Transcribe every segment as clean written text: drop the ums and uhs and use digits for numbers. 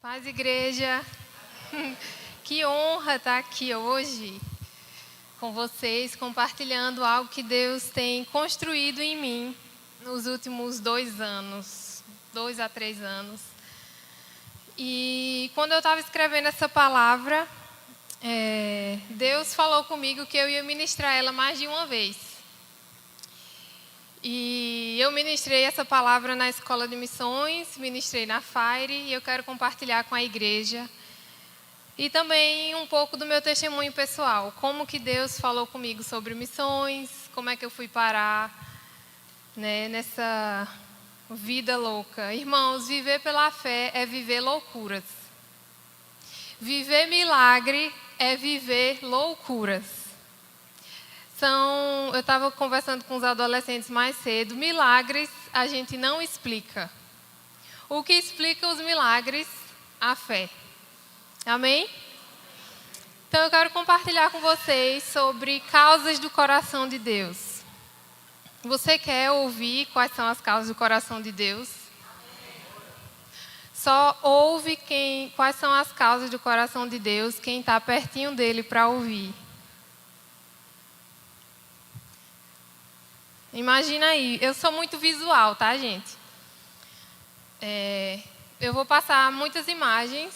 Paz, igreja. Que honra estar aqui hoje com vocês, compartilhando algo que Deus tem construído em mim nos últimos 2 anos, 2 a 3 anos. E quando eu estava escrevendo essa palavra, Deus falou comigo que eu ia ministrar ela mais de uma vez. E eu ministrei essa palavra na Escola de Missões, ministrei na FAIRE e eu quero compartilhar com a igreja. E também um pouco do meu testemunho pessoal, como que Deus falou comigo sobre missões, como é que eu fui parar, nessa vida louca. Irmãos, viver pela fé é viver loucuras. Viver milagre é viver loucuras. Eu estava conversando com os adolescentes mais cedo, milagres a gente não explica. O que explica os milagres? A fé. Amém? Então eu quero compartilhar com vocês sobre causas do coração de Deus. Você quer ouvir quais são as causas do coração de Deus? Só ouve quais são as causas do coração de Deus quem está pertinho dele para ouvir. Imagina aí, eu sou muito visual, tá, gente? Eu vou passar muitas imagens,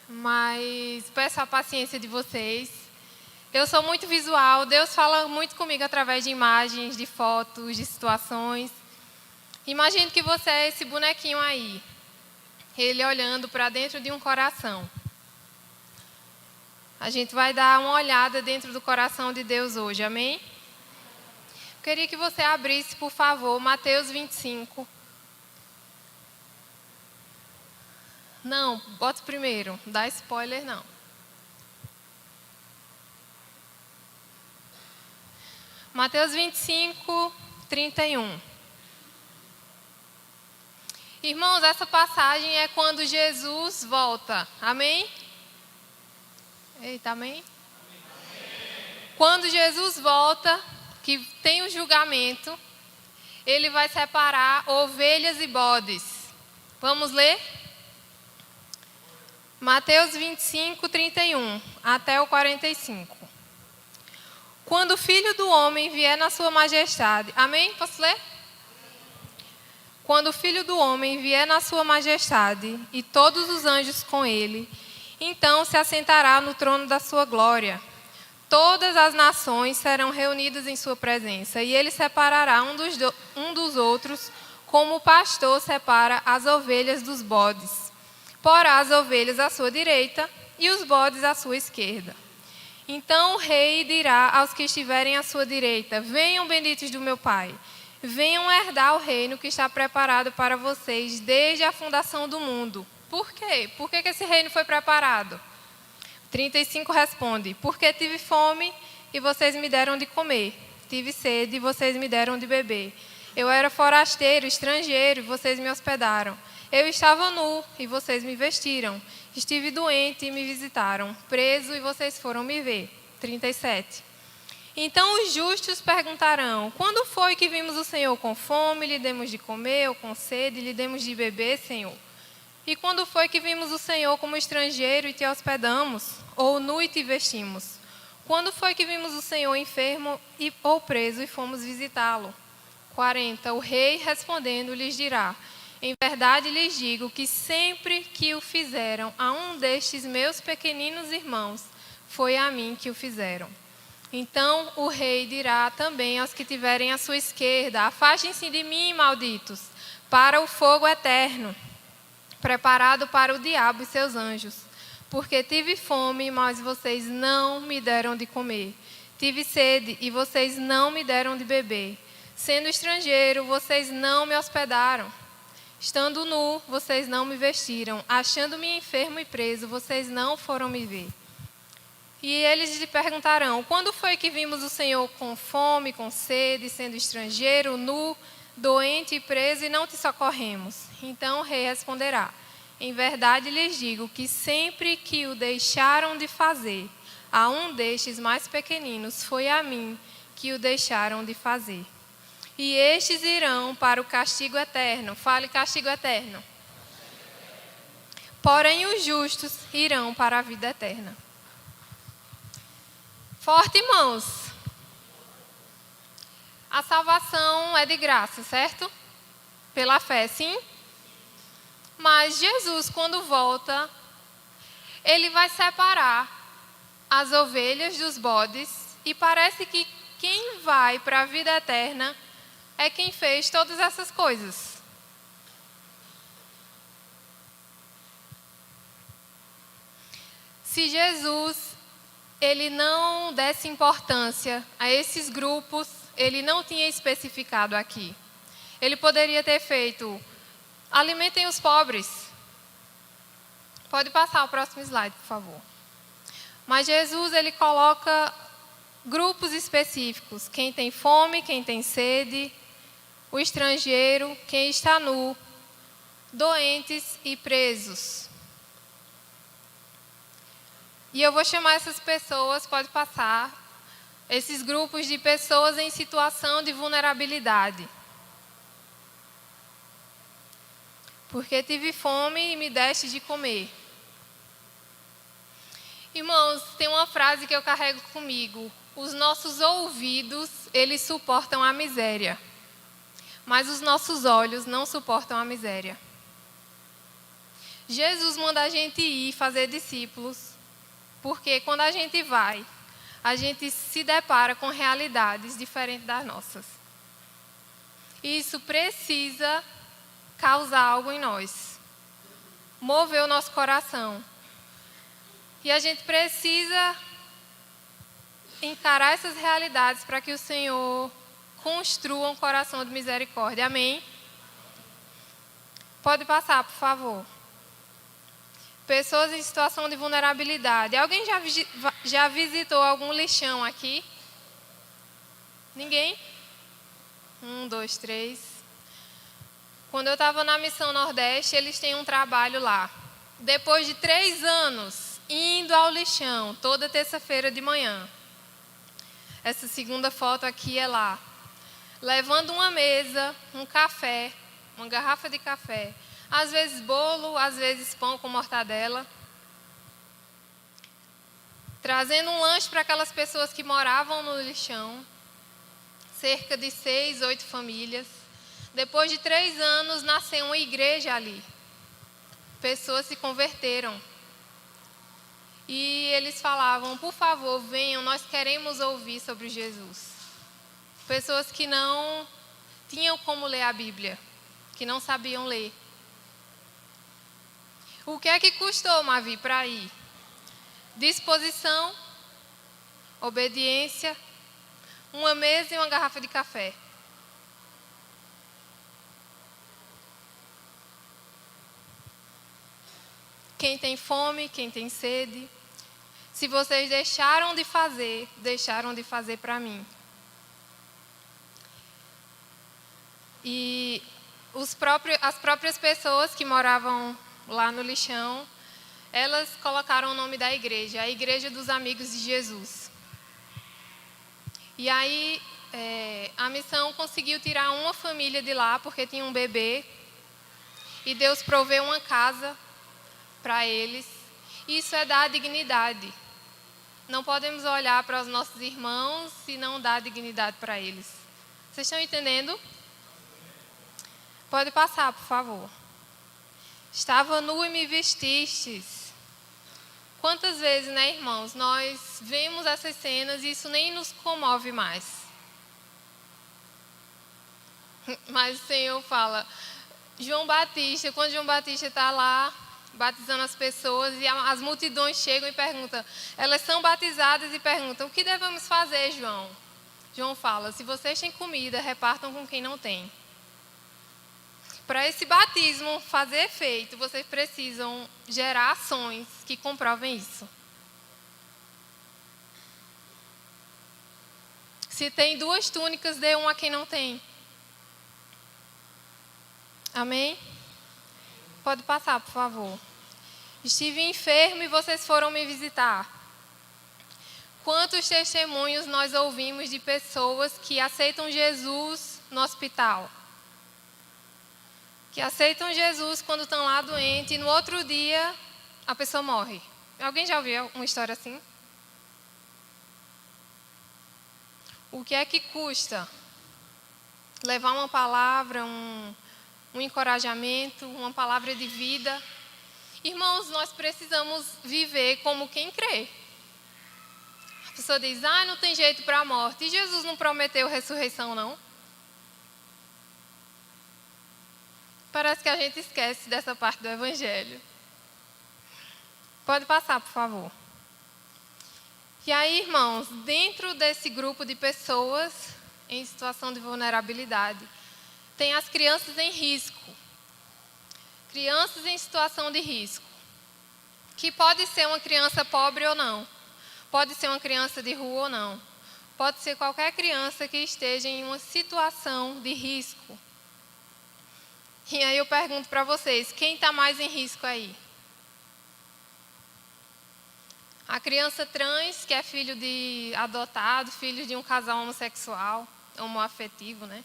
mas peço a paciência de vocês. Eu sou muito visual, Deus fala muito comigo através de imagens, de fotos, de situações. Imagine que você é esse bonequinho aí, ele olhando para dentro de um coração. A gente vai dar uma olhada dentro do coração de Deus hoje, amém? Queria que você abrisse, por favor, Mateus 25. Não, bota primeiro, não dá spoiler não. Mateus 25, 31. Irmãos, essa passagem é quando Jesus volta, amém? Eita, amém? Quando Jesus volta, que tem o julgamento, ele vai separar ovelhas e bodes. Vamos ler? Mateus 25, 31 até o 45. Quando o Filho do Homem vier na sua majestade. Amém? Posso ler? Quando o Filho do Homem vier na sua majestade e todos os anjos com ele, então se assentará no trono da sua glória. Todas as nações serão reunidas em sua presença, e ele separará um dos outros, como o pastor separa as ovelhas dos bodes. Porá as ovelhas à sua direita e os bodes à sua esquerda. Então o rei dirá aos que estiverem à sua direita: venham, benditos do meu Pai, venham herdar o reino que está preparado para vocês desde a fundação do mundo. Por quê? Por que esse reino foi preparado? 35 responde: porque tive fome e vocês me deram de comer, tive sede e vocês me deram de beber. Eu era forasteiro, estrangeiro e vocês me hospedaram. Eu estava nu e vocês me vestiram. Estive doente e me visitaram, preso e vocês foram me ver. 37. Então os justos perguntarão: quando foi que vimos o Senhor com fome, lhe demos de comer, ou com sede, lhe demos de beber, Senhor? E quando foi que vimos o Senhor como estrangeiro e te hospedamos, ou nu e te vestimos? Quando foi que vimos o Senhor enfermo ou preso e fomos visitá-lo? 40. O rei respondendo lhes dirá: em verdade lhes digo que sempre que o fizeram a um destes meus pequeninos irmãos, foi a mim que o fizeram. Então o rei dirá também aos que tiverem à sua esquerda: afastem-se de mim, malditos, para o fogo eterno, preparado para o diabo e seus anjos. Porque tive fome, mas vocês não me deram de comer. Tive sede, e vocês não me deram de beber. Sendo estrangeiro, vocês não me hospedaram. Estando nu, vocês não me vestiram. Achando-me enfermo e preso, vocês não foram me ver. E eles lhe perguntarão: quando foi que vimos o Senhor com fome, com sede, sendo estrangeiro, nu, doente e preso, e não te socorremos? Então o rei responderá: em verdade lhes digo que sempre que o deixaram de fazer a um destes mais pequeninos, foi a mim que o deixaram de fazer. E estes irão para o castigo eterno. Fale castigo eterno. porém os justos irão para a vida eterna. Forte, irmãos. A salvação é de graça, certo? Pela fé, sim? Mas Jesus, quando volta, ele vai separar as ovelhas dos bodes e parece que quem vai para a vida eterna é quem fez todas essas coisas. Se Jesus ele não desse importância a esses grupos, ele não tinha especificado aqui. Ele poderia ter feito: alimentem os pobres. Pode passar o próximo slide, por favor. Mas Jesus, ele coloca grupos específicos: quem tem fome, quem tem sede, o estrangeiro, quem está nu, doentes e presos. E eu vou chamar essas pessoas, pode passar, esses grupos de pessoas em situação de vulnerabilidade. Porque tive fome e me deste de comer. Irmãos, tem uma frase que eu carrego comigo: os nossos ouvidos, eles suportam a miséria, mas os nossos olhos não suportam a miséria. Jesus manda a gente ir fazer discípulos, porque quando a gente vai, a gente se depara com realidades diferentes das nossas. E isso precisa causar algo em nós, mover o nosso coração. E a gente precisa encarar essas realidades para que o Senhor construa um coração de misericórdia. Amém? Pode passar, por favor. Pessoas em situação de vulnerabilidade. Alguém já visitou algum lixão aqui? Ninguém? 1, 2, 3. Quando eu estava na Missão Nordeste, eles têm um trabalho lá. Depois de 3 anos indo ao lixão, toda terça-feira de manhã. Essa segunda foto aqui é lá. Levando uma mesa, um café, uma garrafa de café. Às vezes bolo, às vezes pão com mortadela. Trazendo um lanche para aquelas pessoas que moravam no lixão. Cerca de 6, 8 famílias. Depois de 3 anos, nasceu uma igreja ali. Pessoas se converteram. E eles falavam: por favor, venham, nós queremos ouvir sobre Jesus. Pessoas que não tinham como ler a Bíblia, que não sabiam ler. O que é que custou, Mavi, para ir? Disposição, obediência, uma mesa e uma garrafa de café. Quem tem fome, quem tem sede. Se vocês deixaram de fazer para mim. E as próprias pessoas que moravam lá no lixão, elas colocaram o nome da igreja, a Igreja dos Amigos de Jesus. E aí, a missão conseguiu tirar uma família de lá, porque tinha um bebê. E Deus proveu uma casa para eles. Isso é dar dignidade. Não podemos olhar para os nossos irmãos e não dar dignidade para eles. Vocês estão entendendo? Pode passar, por favor. Estava nu e me vestistes. Quantas vezes, né, irmãos, nós vemos essas cenas e isso nem nos comove mais. Mas o Senhor fala: João Batista, quando João Batista está lá batizando as pessoas e as multidões chegam e perguntam, elas são batizadas e perguntam: o que devemos fazer, João? João fala: se vocês têm comida, repartam com quem não tem. Para esse batismo fazer efeito, vocês precisam gerar ações que comprovem isso. Se tem 2 túnicas, dê uma a quem não tem. Amém? Pode passar, por favor. Estive enfermo e vocês foram me visitar. Quantos testemunhos nós ouvimos de pessoas que aceitam Jesus no hospital? que aceitam Jesus quando estão lá doentes e no outro dia a pessoa morre. Alguém já ouviu uma história assim? O que é que custa levar uma palavra, um encorajamento, uma palavra de vida? Irmãos, nós precisamos viver como quem crê. A pessoa diz, não tem jeito para a morte. E Jesus não prometeu ressurreição, não? Parece que a gente esquece dessa parte do Evangelho. Pode passar, por favor. E aí, irmãos, dentro desse grupo de pessoas em situação de vulnerabilidade, tem as crianças em risco. Crianças em situação de risco. Que pode ser uma criança pobre ou não. Pode ser uma criança de rua ou não. Pode ser qualquer criança que esteja em uma situação de risco. E aí eu pergunto para vocês, quem está mais em risco aí? A criança trans, que é filho de adotado, filho de um casal homossexual, homoafetivo, né?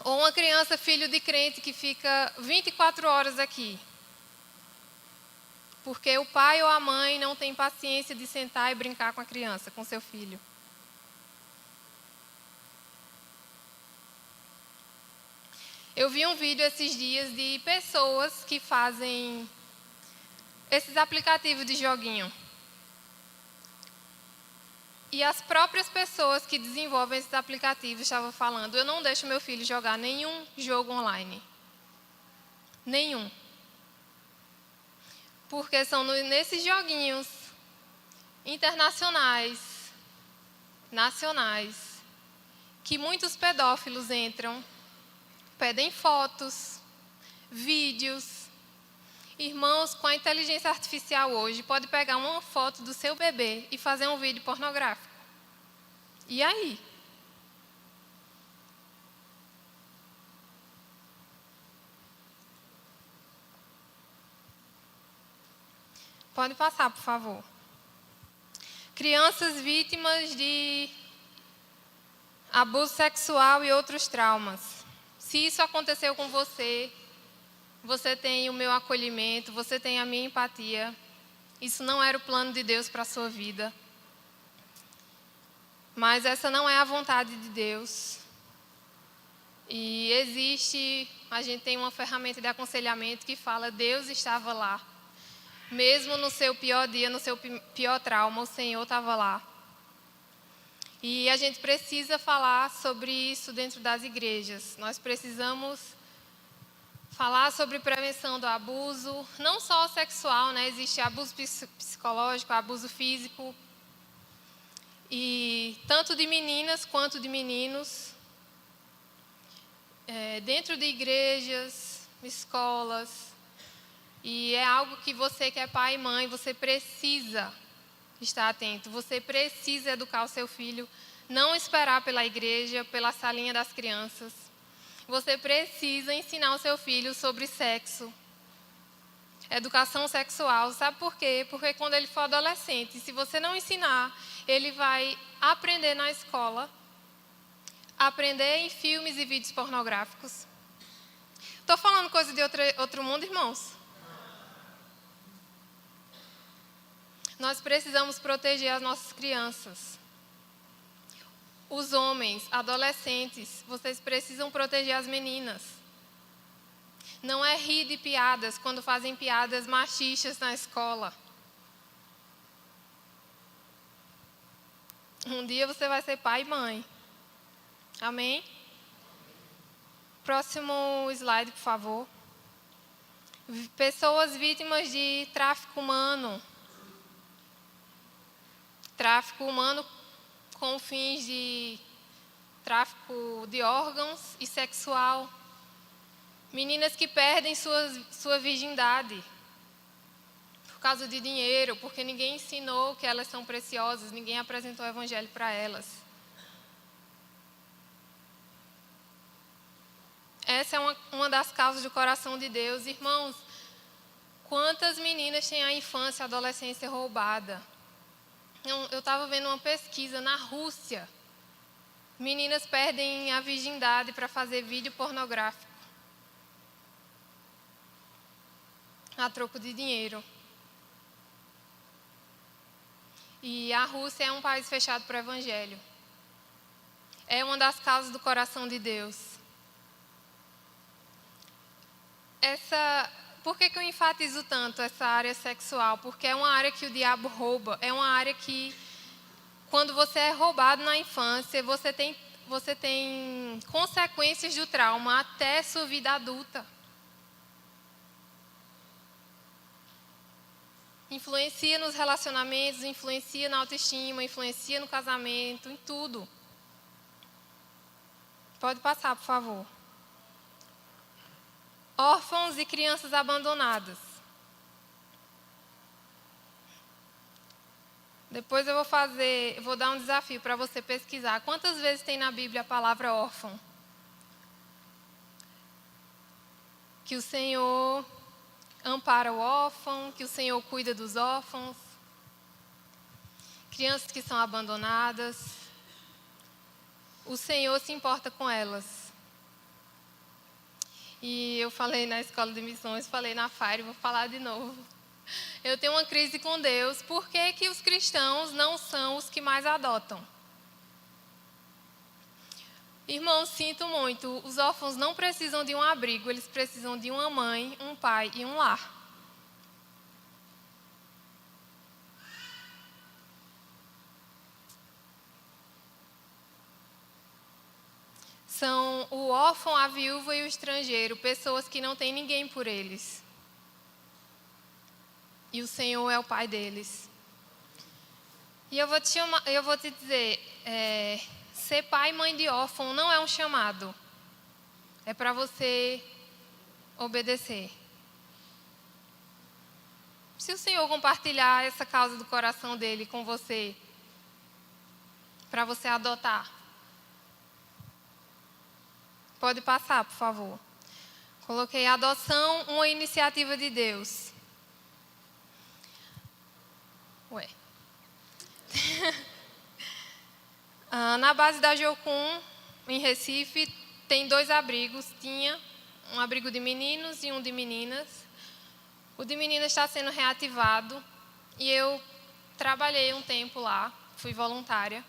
Ou uma criança filho de crente que fica 24 horas aqui. Porque o pai ou a mãe não tem paciência de sentar e brincar com a criança, com seu filho. Eu vi um vídeo esses dias de pessoas que fazem esses aplicativos de joguinho. E as próprias pessoas que desenvolvem esses aplicativos estavam falando, eu não deixo meu filho jogar nenhum jogo online. Nenhum. Porque são nesses joguinhos internacionais, nacionais, que muitos pedófilos entram, pedem fotos, vídeos. Irmãos, com a inteligência artificial hoje, pode pegar uma foto do seu bebê e fazer um vídeo pornográfico. E aí? Pode passar, por favor. Crianças vítimas de abuso sexual e outros traumas. Se isso aconteceu com você, você tem o meu acolhimento, você tem a minha empatia. Isso não era o plano de Deus para a sua vida. Mas essa não é a vontade de Deus. E a gente tem uma ferramenta de aconselhamento que fala, Deus estava lá. Mesmo no seu pior dia, no seu pior trauma, o Senhor estava lá. E a gente precisa falar sobre isso dentro das igrejas. Nós precisamos falar sobre prevenção do abuso, não só sexual, né? Existe abuso psicológico, abuso físico. E tanto de meninas quanto de meninos. Dentro de igrejas, escolas. E é algo que você que é pai e mãe, você precisa estar atento. Você precisa educar o seu filho, não esperar pela igreja, pela salinha das crianças. Você precisa ensinar o seu filho sobre sexo, educação sexual. Sabe por quê? Porque quando ele for adolescente, se você não ensinar, ele vai aprender na escola, aprender em filmes e vídeos pornográficos. Estou falando coisa de outro mundo, irmãos? Nós precisamos proteger as nossas crianças. Os homens, adolescentes, vocês precisam proteger as meninas. Não é rir de piadas quando fazem piadas machistas na escola. Um dia você vai ser pai e mãe. Amém? Próximo slide, por favor. Pessoas vítimas de tráfico humano. Tráfico humano com fins de tráfico de órgãos e sexual. Meninas que perdem sua virgindade por causa de dinheiro, porque ninguém ensinou que elas são preciosas, ninguém apresentou o evangelho para elas. Essa é uma das causas do coração de Deus. Irmãos, quantas meninas têm a infância e a adolescência roubada? Eu estava vendo uma pesquisa na Rússia. Meninas perdem a virgindade para fazer vídeo pornográfico. a troco de dinheiro. E a Rússia é um país fechado para o Evangelho. É uma das causas do coração de Deus. Por que eu enfatizo tanto essa área sexual? Porque é uma área que o diabo rouba. É uma área que, quando você é roubado na infância, você tem consequências do trauma até sua vida adulta. Influencia nos relacionamentos, influencia na autoestima, influencia no casamento, em tudo. Pode passar, por favor. Órfãos e crianças abandonadas. Depois eu vou dar um desafio para você pesquisar. Quantas vezes tem na Bíblia a palavra órfão? Que o Senhor ampara o órfão, que o Senhor cuida dos órfãos. Crianças que são abandonadas. O Senhor se importa com elas. E eu falei na escola de missões, falei na FAIRE, vou falar de novo. Eu tenho uma crise com Deus. Por que que os cristãos não são os que mais adotam? Irmãos, sinto muito. Os órfãos não precisam de um abrigo, eles precisam de uma mãe, um pai e um lar. São o órfão, a viúva e o estrangeiro, pessoas que não têm ninguém por eles. E o Senhor é o pai deles. E eu vou te dizer, ser pai e mãe de órfão não é um chamado. É para você obedecer. Se o Senhor compartilhar essa causa do coração dele com você, para você adotar. Pode passar, por favor. Coloquei adoção, uma iniciativa de Deus. Ué. Na base da Jocum, em Recife, tem 2 abrigos. Tinha um abrigo de meninos e um de meninas. O de meninas está sendo reativado. E eu trabalhei um tempo lá, fui voluntária.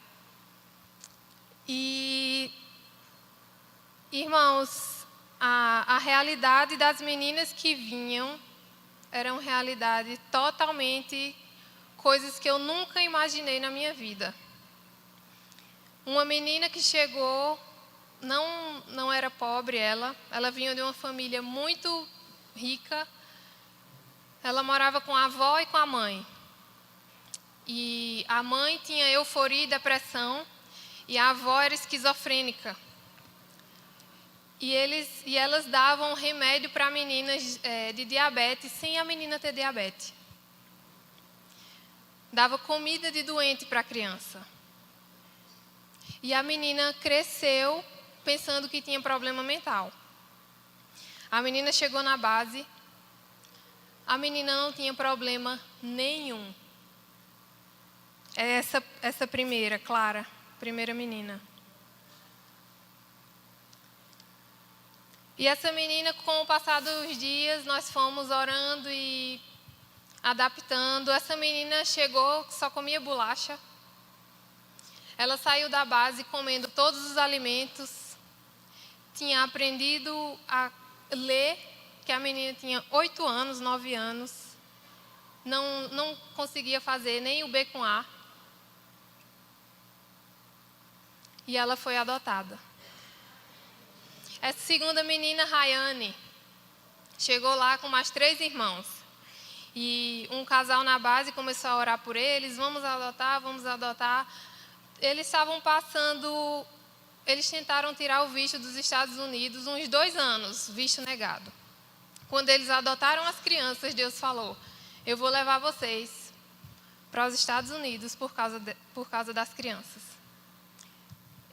E, irmãos, a realidade das meninas que vinham era uma realidade totalmente coisas que eu nunca imaginei na minha vida. Uma menina que chegou, não era pobre ela vinha de uma família muito rica. Ela morava com a avó e com a mãe. E a mãe tinha euforia e depressão, e a avó era esquizofrênica. E elas davam remédio para meninas de diabetes, sem a menina ter diabetes. Dava comida de doente para a criança. E a menina cresceu pensando que tinha problema mental. A menina chegou na base, a menina não tinha problema nenhum. É essa primeira, Clara, primeira menina. E essa menina, com o passar dos dias, nós fomos orando e adaptando. Essa menina chegou, só comia bolacha. Ela saiu da base comendo todos os alimentos. Tinha aprendido a ler, que a menina tinha 8 anos, 9 anos. Não conseguia fazer nem o B com A. E ela foi adotada. Essa segunda menina, Rayane, chegou lá com mais 3 irmãos. E um casal na base começou a orar por eles, vamos adotar, vamos adotar. Eles tentaram tirar o visto dos Estados Unidos uns 2 anos, visto negado. Quando eles adotaram as crianças, Deus falou, eu vou levar vocês para os Estados Unidos por causa das crianças.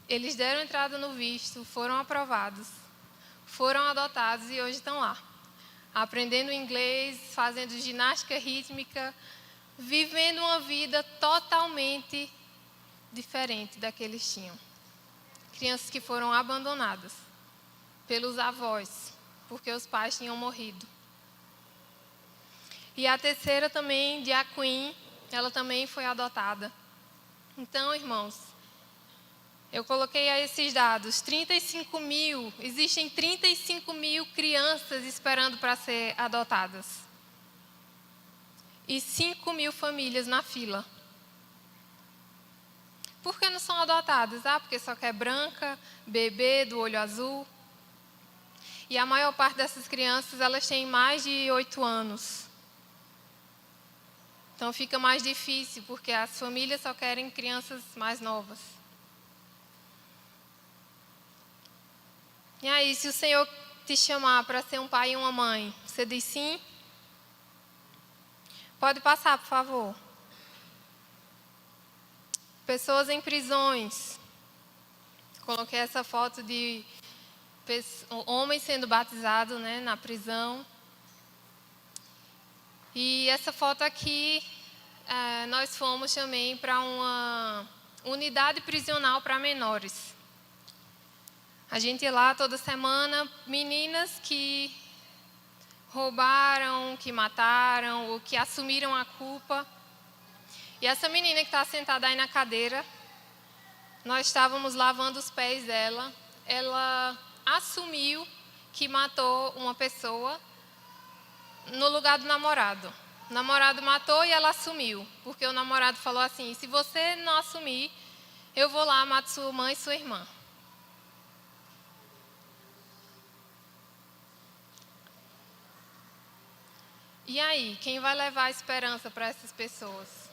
Eles deram entrada no visto, foram aprovados, foram adotados e hoje estão lá. Aprendendo inglês, fazendo ginástica rítmica, vivendo uma vida totalmente diferente da que eles tinham. Crianças que foram abandonadas pelos avós, porque os pais tinham morrido. E a terceira também, de Aquim, ela também foi adotada. Então, irmãos, eu coloquei aí esses dados, 35 mil, existem 35 mil crianças esperando para ser adotadas. E 5 mil famílias na fila. Por que não são adotadas? Ah, porque só quer branca, bebê, do olho azul. E a maior parte dessas crianças, elas têm mais de 8 anos. Então fica mais difícil, porque as famílias só querem crianças mais novas. E aí, se o Senhor te chamar para ser um pai e uma mãe, você diz sim? Pode passar, por favor. Pessoas em prisões. Coloquei essa foto de homens sendo batizados, né, na prisão. E essa foto aqui, nós fomos também para uma unidade prisional para menores. A gente ia lá toda semana, meninas que roubaram, que mataram, ou que assumiram a culpa. E essa menina que está sentada aí na cadeira, nós estávamos lavando os pés dela. Ela assumiu que matou uma pessoa no lugar do namorado. O namorado matou e ela assumiu, porque o namorado falou assim: se você não assumir, eu vou lá, mato sua mãe e sua irmã. E aí, quem vai levar a esperança para essas pessoas?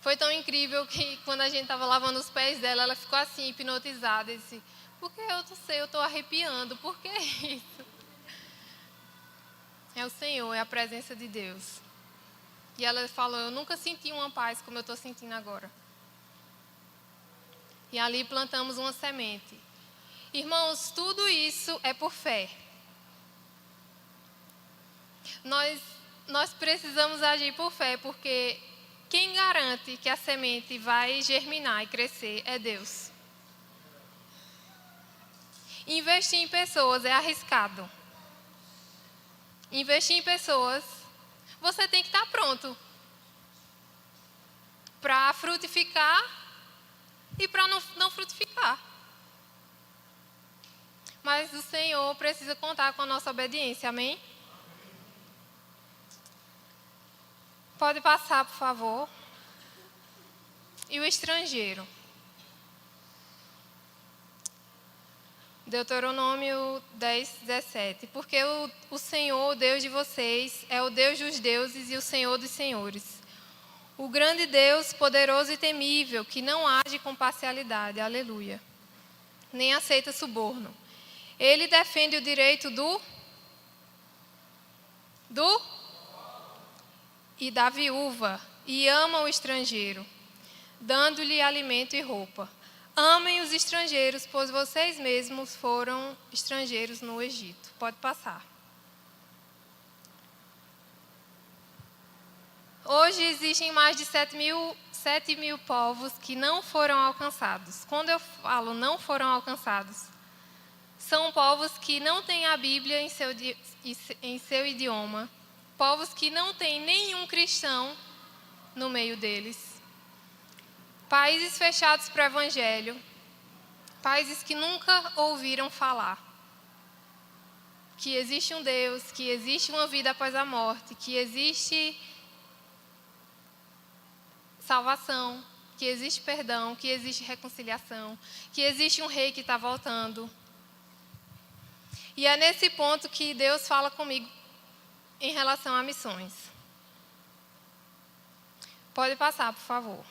Foi tão incrível que quando a gente estava lavando os pés dela, ela ficou assim, hipnotizada. E disse: por que eu não sei, eu estou arrepiando, por que isso? É o Senhor, é a presença de Deus. E ela falou: eu nunca senti uma paz como eu estou sentindo agora. E ali plantamos uma semente. Irmãos, tudo isso é por fé. Nós precisamos agir por fé, porque quem garante que a semente vai germinar e crescer é Deus. Investir em pessoas é arriscado. Investir em pessoas, você tem que estar pronto para frutificar e para não frutificar. Mas o Senhor precisa contar com a nossa obediência, amém? Pode passar, por favor. E o estrangeiro. Deuteronômio 10, 17. Porque o Senhor, o Deus de vocês, é o Deus dos deuses e o Senhor dos senhores. O grande Deus, poderoso e temível, que não age com parcialidade, aleluia, nem aceita suborno. Ele defende o direito e da viúva, e ama o estrangeiro, dando-lhe alimento e roupa. Amem os estrangeiros, pois vocês mesmos foram estrangeiros no Egito. Pode passar. Hoje existem mais de 7 mil povos que não foram alcançados. Quando eu falo não foram alcançados, são povos que não têm a Bíblia em seu idioma, povos que não têm nenhum cristão no meio deles, países fechados para o Evangelho, países que nunca ouviram falar que existe um Deus, que existe uma vida após a morte, que existe salvação, que existe perdão, que existe reconciliação, que existe um rei que está voltando. E é nesse ponto que Deus fala comigo em relação a missões. Pode passar, por favor.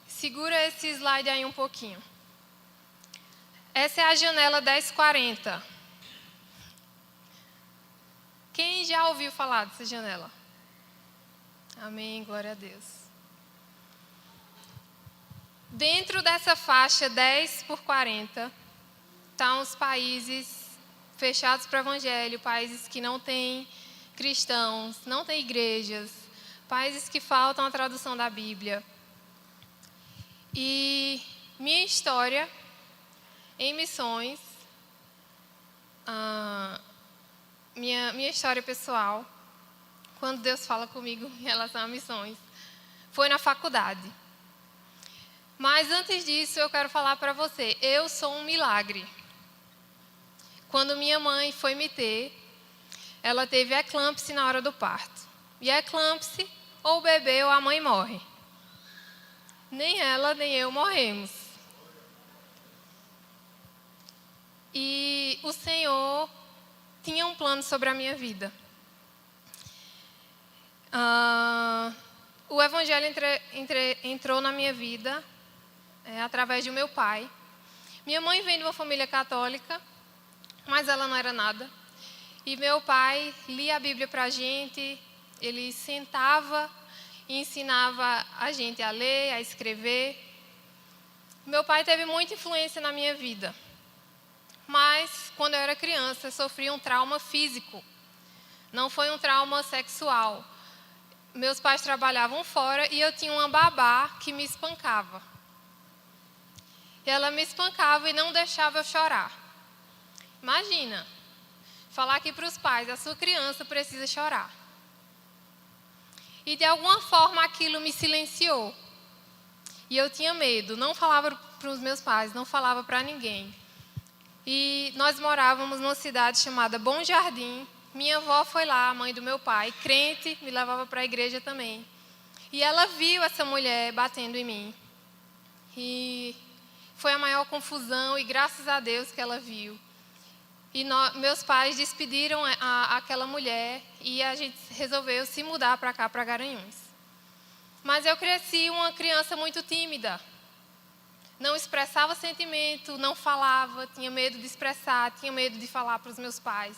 Segura esse slide aí um pouquinho. Essa é a janela 1040. Quem já ouviu falar dessa janela? Amém, glória a Deus. Dentro dessa faixa 10 por 40, estão os países fechados para o Evangelho, países que não têm cristãos, não têm igrejas, países que faltam a tradução da Bíblia. E minha história em missões minha história pessoal, quando Deus fala comigo em relação a missões, foi na faculdade. Mas antes disso, eu quero falar para você, eu sou um milagre. Quando minha mãe foi me ter, ela teve eclâmpsia na hora do parto. E eclâmpsia, ou o bebê ou a mãe morre. Nem ela, nem eu morremos. E o Senhor tinha um plano sobre a minha vida. O Evangelho entrou na minha vida através do meu pai. Minha mãe vem de uma família católica, mas ela não era nada. E meu pai lia a Bíblia para a gente, ele sentava e ensinava a gente a ler, a escrever. Meu pai teve muita influência na minha vida. Mas, quando eu era criança, eu sofri um trauma físico. Não foi um trauma sexual. Meus pais trabalhavam fora e eu tinha uma babá que me espancava. E ela me espancava e não deixava eu chorar. Imagina, falar aqui para os pais, a sua criança precisa chorar. E de alguma forma aquilo me silenciou. E eu tinha medo, não falava para os meus pais, não falava para ninguém. E nós morávamos numa cidade chamada Bom Jardim. Minha avó foi lá, a mãe do meu pai, crente, me levava para a igreja também. E ela viu essa mulher batendo em mim. E foi a maior confusão, e graças a Deus que ela viu. E meus pais despediram aquela mulher e a gente resolveu se mudar para cá, para Garanhuns. Mas eu cresci uma criança muito tímida. Não expressava sentimento, não falava, tinha medo de expressar, tinha medo de falar para os meus pais.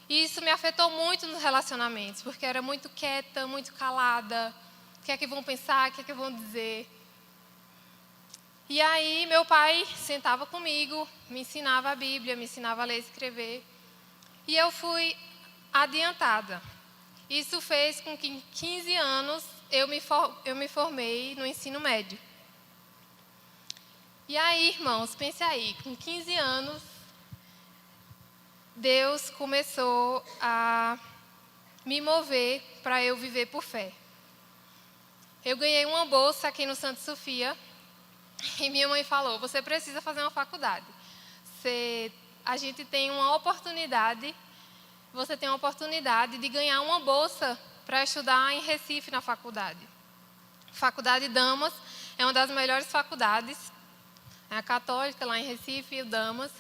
E isso me afetou muito nos relacionamentos, porque era muito quieta, muito calada. O que é que vão pensar, o que é que vão dizer? E aí meu pai sentava comigo, me ensinava a Bíblia, me ensinava a ler e escrever. E eu fui adiantada. Isso fez com que em 15 anos eu me formei no ensino médio. E aí, irmãos, pense aí, com 15 anos, Deus começou a me mover para eu viver por fé. Eu ganhei uma bolsa aqui no Santa Sofia e minha mãe falou, você precisa fazer uma faculdade. A gente tem uma oportunidade, você tem uma oportunidade de ganhar uma bolsa para estudar em Recife na faculdade. Faculdade Damas é uma das melhores faculdades, é a católica lá em Recife, o Damas.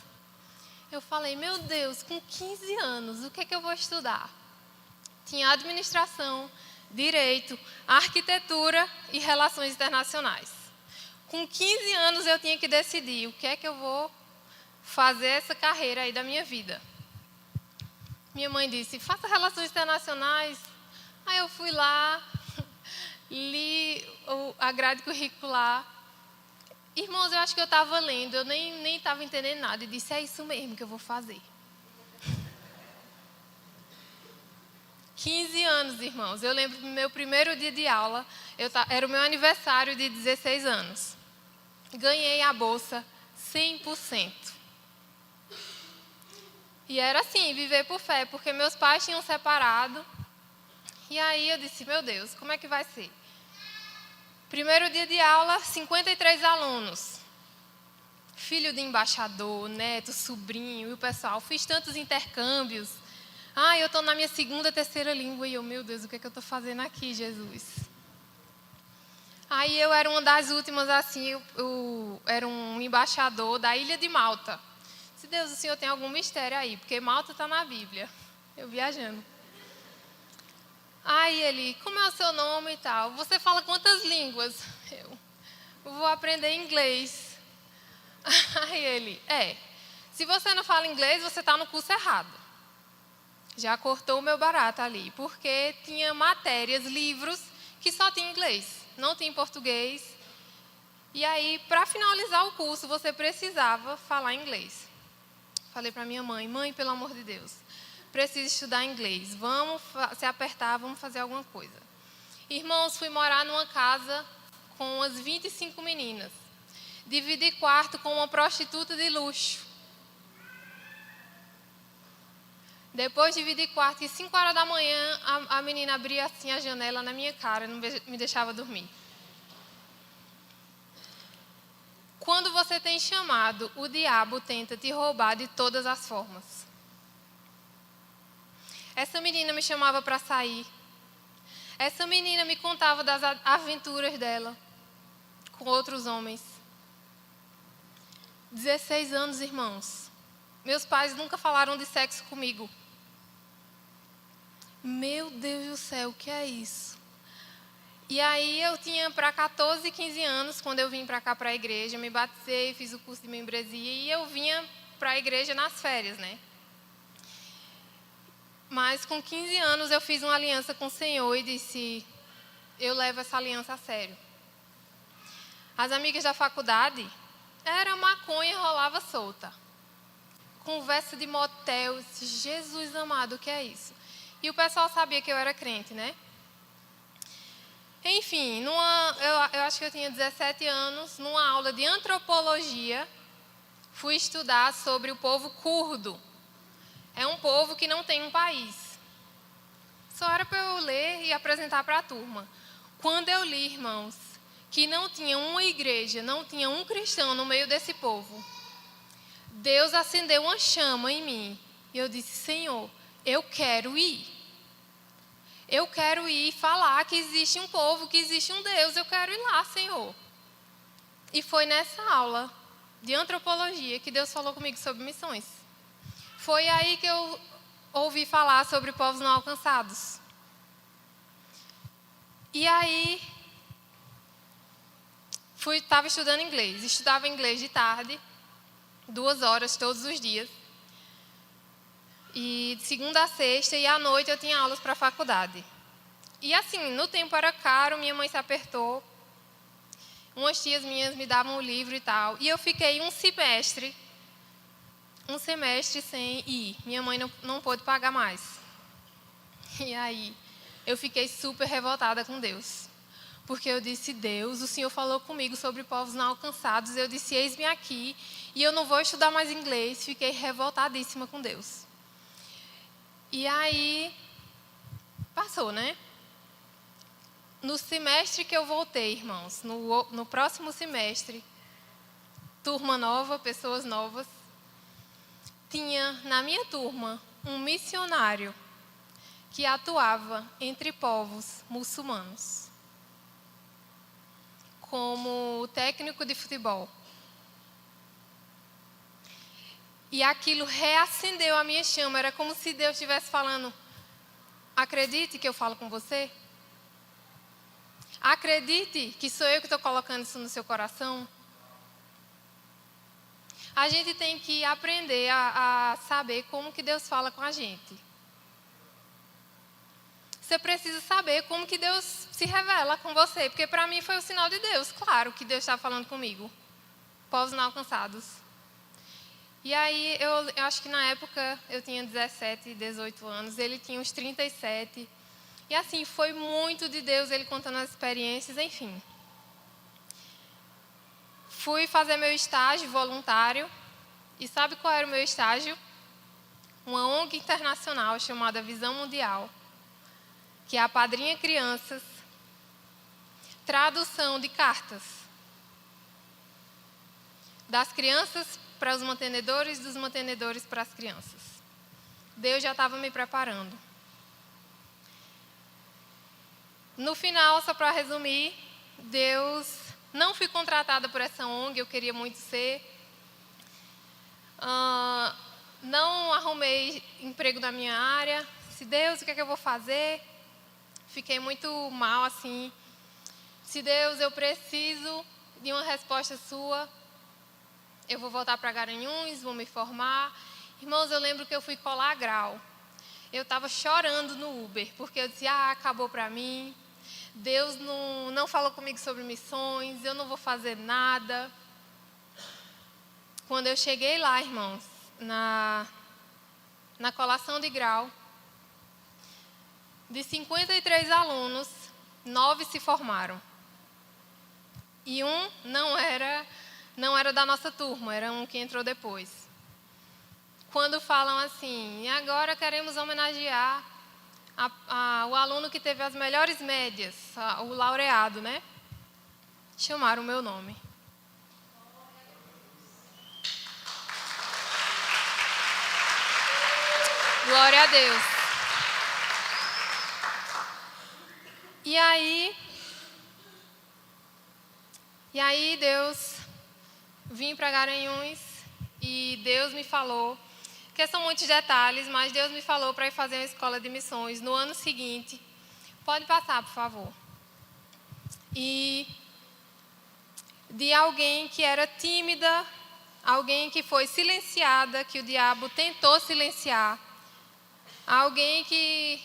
Eu falei, meu Deus, com 15 anos, o que é que eu vou estudar? Tinha administração, direito, arquitetura e relações internacionais. Com 15 anos eu tinha que decidir o que é que eu vou fazer essa carreira aí da minha vida. Minha mãe disse, faça relações internacionais. Aí eu fui lá, li a grade curricular. Irmãos, eu acho que eu estava lendo, eu nem estava entendendo nada. E disse, é isso mesmo que eu vou fazer. 15 anos, irmãos. Eu lembro do meu primeiro dia de aula, era o meu aniversário de 16 anos. Ganhei a bolsa 100%. E era assim, viver por fé, porque meus pais tinham separado. E aí eu disse, meu Deus, como é que vai ser? Primeiro dia de aula, 53 alunos. Filho de embaixador, neto, sobrinho, e o pessoal, fiz tantos intercâmbios. Eu estou na minha segunda, terceira língua, e eu, meu Deus, o que é que eu estou fazendo aqui, Jesus? Aí eu era uma das últimas, assim, eu era um embaixador da Ilha de Malta. Se Deus, o Senhor tem algum mistério aí, porque Malta está na Bíblia. Eu viajando. Aí ele, como é o seu nome e tal? Você fala quantas línguas? Eu vou aprender inglês. Aí ele, se você não fala inglês, você está no curso errado. Já cortou o meu barato ali, porque tinha matérias, livros, que só tinha inglês, não tinha português. E aí, para finalizar o curso, você precisava falar inglês. Falei para minha mãe, mãe, pelo amor de Deus, preciso estudar inglês, vamos se apertar, vamos fazer alguma coisa. Irmãos, fui morar numa casa com umas 25 meninas. Dividi quarto com uma prostituta de luxo. Depois dividi quarto e 5 horas da manhã a menina abria assim a janela na minha cara, não me deixava dormir. Quando você tem chamado, o diabo tenta te roubar de todas as formas. Essa menina me chamava para sair. Essa menina me contava das aventuras dela com outros homens. 16 anos, irmãos. Meus pais nunca falaram de sexo comigo. Meu Deus do céu, o que é isso? E aí eu tinha para 14, 15 anos, quando eu vim para cá para a igreja, me batizei, fiz o curso de membresia e eu vinha para a igreja nas férias, né? Mas com 15 anos eu fiz uma aliança com o Senhor e disse, eu levo essa aliança a sério. As amigas da faculdade, era maconha, rolava solta. Conversa de motel, Jesus amado, o que é isso? E o pessoal sabia que eu era crente, né? Enfim, eu acho que eu tinha 17 anos, numa aula de antropologia, fui estudar sobre o povo curdo. É um povo que não tem um país. Só era para eu ler e apresentar para a turma. Quando eu li, irmãos, que não tinha uma igreja, não tinha um cristão no meio desse povo, Deus acendeu uma chama em mim. E eu disse, Senhor, eu quero ir. Eu quero ir falar que existe um povo, que existe um Deus. Eu quero ir lá, Senhor. E foi nessa aula de antropologia que Deus falou comigo sobre missões. Foi aí que eu ouvi falar sobre povos não alcançados. E aí, estava estudando inglês. Estudava inglês de tarde, 2 horas todos os dias. E de segunda a sexta, e à noite eu tinha aulas para a faculdade. E assim, no tempo era caro, minha mãe se apertou. Umas tias minhas me davam o livro e tal. E eu fiquei um semestre sem ir. Minha mãe não pôde pagar mais. E aí, eu fiquei super revoltada com Deus. Porque eu disse, Deus, o Senhor falou comigo sobre povos não alcançados. Eu disse, eis-me aqui, e eu não vou estudar mais inglês. Fiquei revoltadíssima com Deus. E aí, passou, né? No semestre que eu voltei, irmãos, no próximo semestre, turma nova, pessoas novas, tinha na minha turma um missionário que atuava entre povos muçulmanos, como técnico de futebol. E aquilo reacendeu a minha chama, era como se Deus estivesse falando, acredite que eu falo com você. Acredite que sou eu que estou colocando isso no seu coração. A gente tem que aprender a saber como que Deus fala com a gente. Você precisa saber como que Deus se revela com você, porque para mim foi o sinal de Deus, claro que Deus estava falando comigo. Povos não alcançados. E aí, eu acho que na época eu tinha 17, 18 anos, ele tinha uns 37. E assim, foi muito de Deus, ele contando as experiências, enfim. Fui fazer meu estágio voluntário. E sabe qual era o meu estágio? Uma ONG internacional chamada Visão Mundial, que apadrinha crianças, tradução de cartas das crianças para os mantenedores, dos mantenedores para as crianças. Deus já estava me preparando. No final, só para resumir, não fui contratada por essa ONG, eu queria muito ser. Não arrumei emprego na minha área. Se Deus, o que é que eu vou fazer? Fiquei muito mal assim. Se Deus, eu preciso de uma resposta sua. Eu vou voltar para Garanhuns, vou me formar. Irmãos, eu lembro que eu fui colar grau. Eu estava chorando no Uber, porque eu dizia, acabou para mim. Deus não falou comigo sobre missões, eu não vou fazer nada. Quando eu cheguei lá, irmãos, na colação de grau, de 53 alunos, 9 se formaram. E um não era da nossa turma, era um que entrou depois. quando falam assim, e agora queremos homenagear o aluno que teve as melhores médias, o laureado, né? Chamaram o meu nome. Glória a Deus. E aí Deus, vim para Garanhuns e Deus me falou, que são muitos detalhes, mas Deus me falou para ir fazer uma escola de missões no ano seguinte. Pode passar, por favor. E de alguém que era tímida, alguém que foi silenciada, que o diabo tentou silenciar, alguém que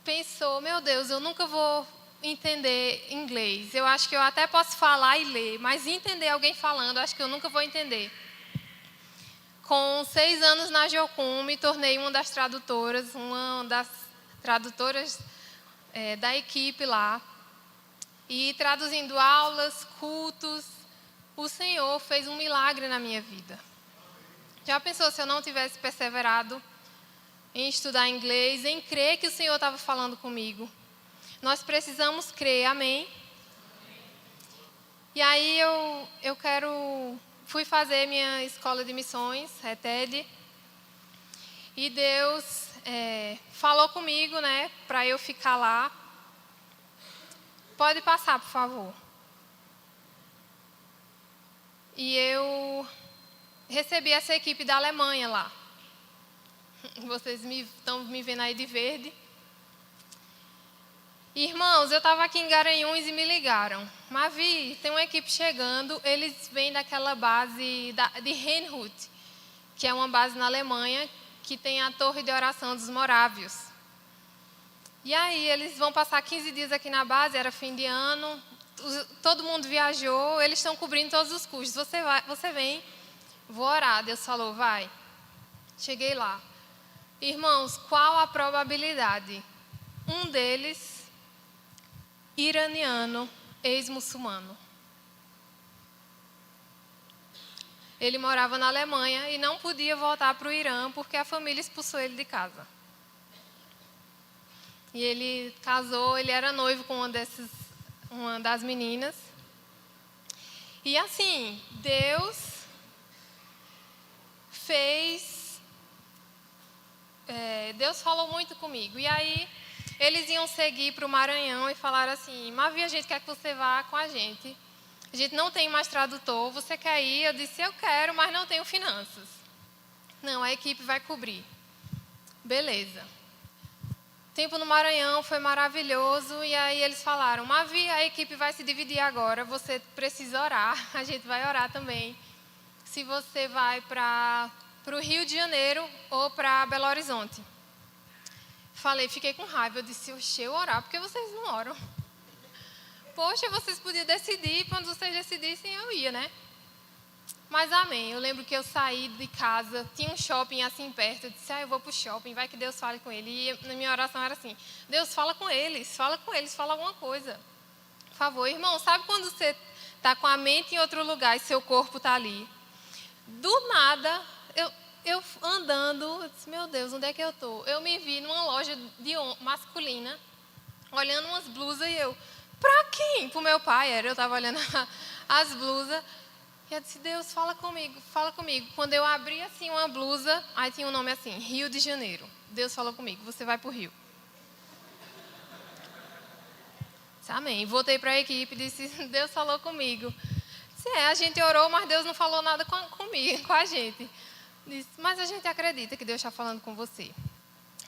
pensou, meu Deus, eu nunca vou entender inglês. Eu acho que eu até posso falar e ler, mas entender alguém falando, acho que eu nunca vou entender. Com 6 anos na Jocum, me tornei uma das tradutoras da equipe lá. E traduzindo aulas, cultos, o Senhor fez um milagre na minha vida. Já pensou se eu não tivesse perseverado em estudar inglês, em crer que o Senhor estava falando comigo? Nós precisamos crer, amém? E aí fui fazer minha escola de missões, TED, e Deus falou comigo, né, para eu ficar lá. Pode passar, por favor. E eu recebi essa equipe da Alemanha lá. Vocês estão me vendo aí de verde. Irmãos, eu estava aqui em Garanhuns e me ligaram. Mavi, tem uma equipe chegando, eles vêm daquela base de Reinhut, que é uma base na Alemanha, que tem a torre de oração dos morávios. E aí, eles vão passar 15 dias aqui na base, era fim de ano, todo mundo viajou, eles estão cobrindo todos os custos. Você vem, vou orar. Deus falou, vai. Cheguei lá. Irmãos, qual a probabilidade? Um deles, iraniano, ex-muçulmano. Ele morava na Alemanha e não podia voltar para o Irã porque a família expulsou ele de casa. E ele casou, ele era noivo com uma das meninas. E assim, Deus Deus falou muito comigo. E aí, eles iam seguir para o Maranhão e falaram assim, Mavi, a gente quer que você vá com a gente. A gente não tem mais tradutor, você quer ir? Eu disse, eu quero, mas não tenho finanças. Não, a equipe vai cobrir. Beleza. Tempo no Maranhão foi maravilhoso e aí eles falaram, Mavi, a equipe vai se dividir agora, você precisa orar, a gente vai orar também. Se você vai para o Rio de Janeiro ou para Belo Horizonte. Fiquei com raiva, eu disse, oxe, eu orar, porque vocês não oram? Poxa, vocês podiam decidir, quando vocês decidissem eu ia, né? Mas amém, eu lembro que eu saí de casa, tinha um shopping assim perto, eu disse, eu vou para o shopping, vai que Deus fale com ele. E na minha oração era assim, Deus fala com eles, fala alguma coisa. Por favor, irmão, sabe quando você está com a mente em outro lugar e seu corpo está ali? Do nada, eu andando, eu disse, meu Deus, onde é que eu estou? Eu me vi numa loja masculina, olhando umas blusas e eu, para quem? Para o meu pai, eu estava olhando as blusas. E eu disse, Deus, fala comigo, fala comigo. Quando eu abri assim uma blusa, aí tinha um nome assim, Rio de Janeiro. Deus falou comigo, você vai para o Rio. Disse, amém. Voltei para a equipe e disse, Deus falou comigo. Disse, a gente orou, mas Deus não falou nada comigo, com a gente. Disse, mas a gente acredita que Deus está falando com você.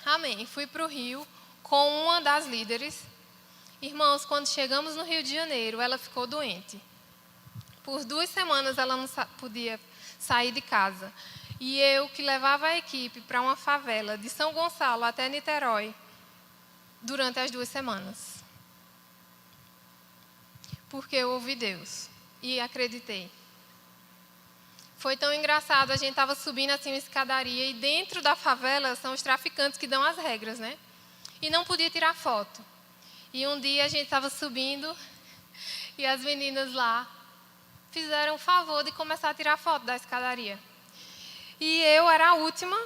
Amém. Fui para o Rio com uma das líderes. Irmãos, quando chegamos no Rio de Janeiro, ela ficou doente. Por 2 semanas ela não podia sair de casa. E eu que levava a equipe para uma favela de São Gonçalo até Niterói durante as 2 semanas. Porque eu ouvi Deus e acreditei. Foi tão engraçado, a gente estava subindo assim uma escadaria e dentro da favela são os traficantes que dão as regras, né? E não podia tirar foto. E um dia a gente estava subindo e as meninas lá fizeram o favor de começar a tirar foto da escadaria. E eu era a última.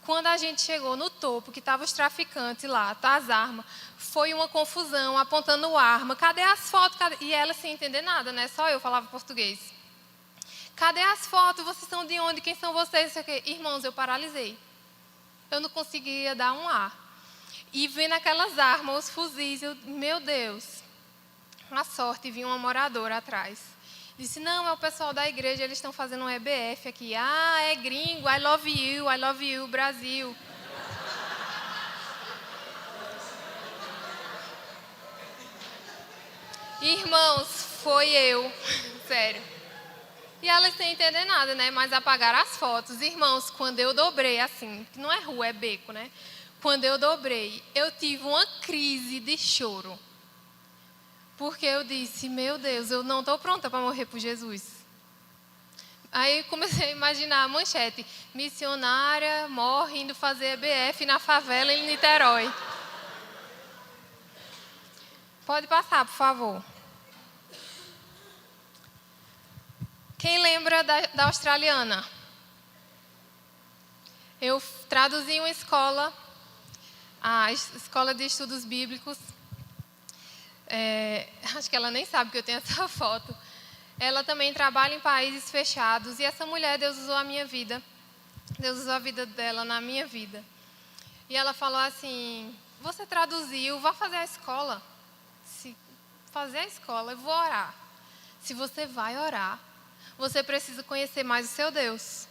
Quando a gente chegou no topo, que estavam os traficantes lá, tá, as armas, foi uma confusão, apontando arma. Cadê as fotos? E ela sem entender nada, né? Só eu falava português. Cadê as fotos? Vocês são de onde? Quem são vocês? Irmãos, eu paralisei. Eu não conseguia dar um ar. E vendo aquelas armas, os fuzis, meu Deus. Na sorte, vi uma moradora atrás. Disse, não, é o pessoal da igreja, eles estão fazendo um EBF aqui. Ah, é gringo, I love you, Brasil. Irmãos, foi eu, sério. E elas sem entender nada, né? Mas apagaram as fotos. Irmãos, quando eu dobrei assim, que não é rua, é beco, né? Quando eu dobrei, eu tive uma crise de choro. Porque eu disse, meu Deus, eu não estou pronta para morrer por Jesus. Aí comecei a imaginar a manchete, missionária morre indo fazer EBF na favela em Niterói. Pode passar, por favor. Quem lembra da australiana? Eu traduzi uma escola, a Escola de Estudos Bíblicos. Acho que ela nem sabe que eu tenho essa foto. Ela também trabalha em países fechados. E essa mulher, Deus usou a minha vida. Deus usou a vida dela na minha vida. E ela falou assim, você traduziu, vá fazer a escola. Se fazer a escola, eu vou orar. Se você vai orar, você precisa conhecer mais o seu Deus.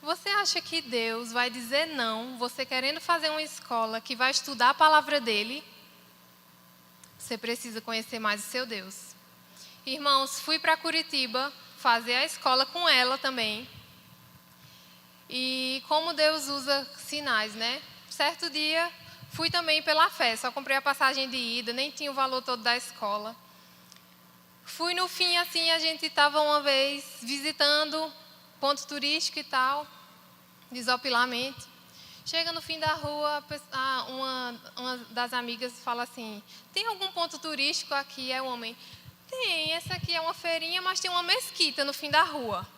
Você acha que Deus vai dizer não, você querendo fazer uma escola que vai estudar a palavra dele? Você precisa conhecer mais o seu Deus. Irmãos, fui para Curitiba fazer a escola com ela também. E como Deus usa sinais, né? Certo dia, fui também pela fé, só comprei a passagem de ida, nem tinha o valor todo da escola. Fui no fim, assim, a gente estava uma vez visitando ponto turístico e tal, desopilamento. Chega no fim da rua, uma das amigas fala assim, tem algum ponto turístico aqui? É o homem, tem, essa aqui é uma feirinha, mas tem uma mesquita no fim da rua.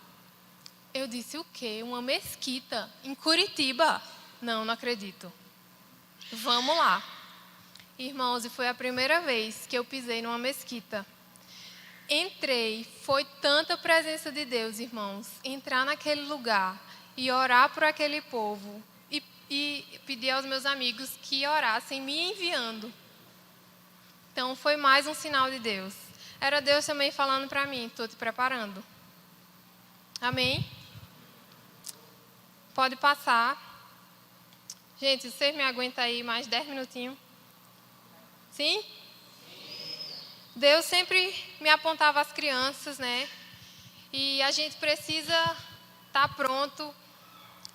Eu disse, o quê? Uma mesquita? Em Curitiba? Não acredito. Vamos lá. Irmãos, e foi a primeira vez que eu pisei numa mesquita. Entrei, foi tanta presença de Deus, irmãos, entrar naquele lugar e orar por aquele povo e pedir aos meus amigos que orassem me enviando. Então, foi mais um sinal de Deus. Era Deus também falando para mim, estou te preparando. Amém? Pode passar. Gente, vocês me aguentam aí mais 10 minutinhos? Sim? Deus sempre me apontava as crianças, né? E a gente precisa estar pronto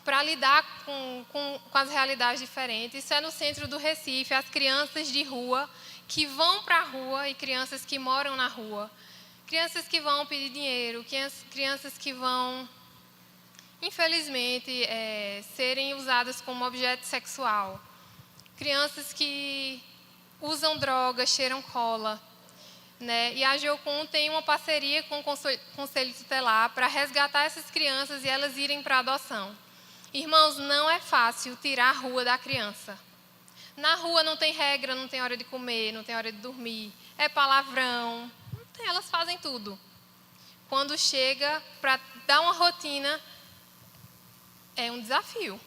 para lidar com as realidades diferentes. Isso é no centro do Recife, as crianças de rua que vão para a rua e crianças que moram na rua. Crianças que vão pedir dinheiro, crianças que vão, infelizmente, serem usadas como objeto sexual. Crianças que usam drogas, cheiram cola. Né? E a Geocom tem uma parceria com o Conselho Tutelar para resgatar essas crianças e elas irem para a adoção. Irmãos, não é fácil tirar a rua da criança. Na rua não tem regra, não tem hora de comer, não tem hora de dormir. É palavrão, elas fazem tudo. Quando chega para dar uma rotina, é um desafio.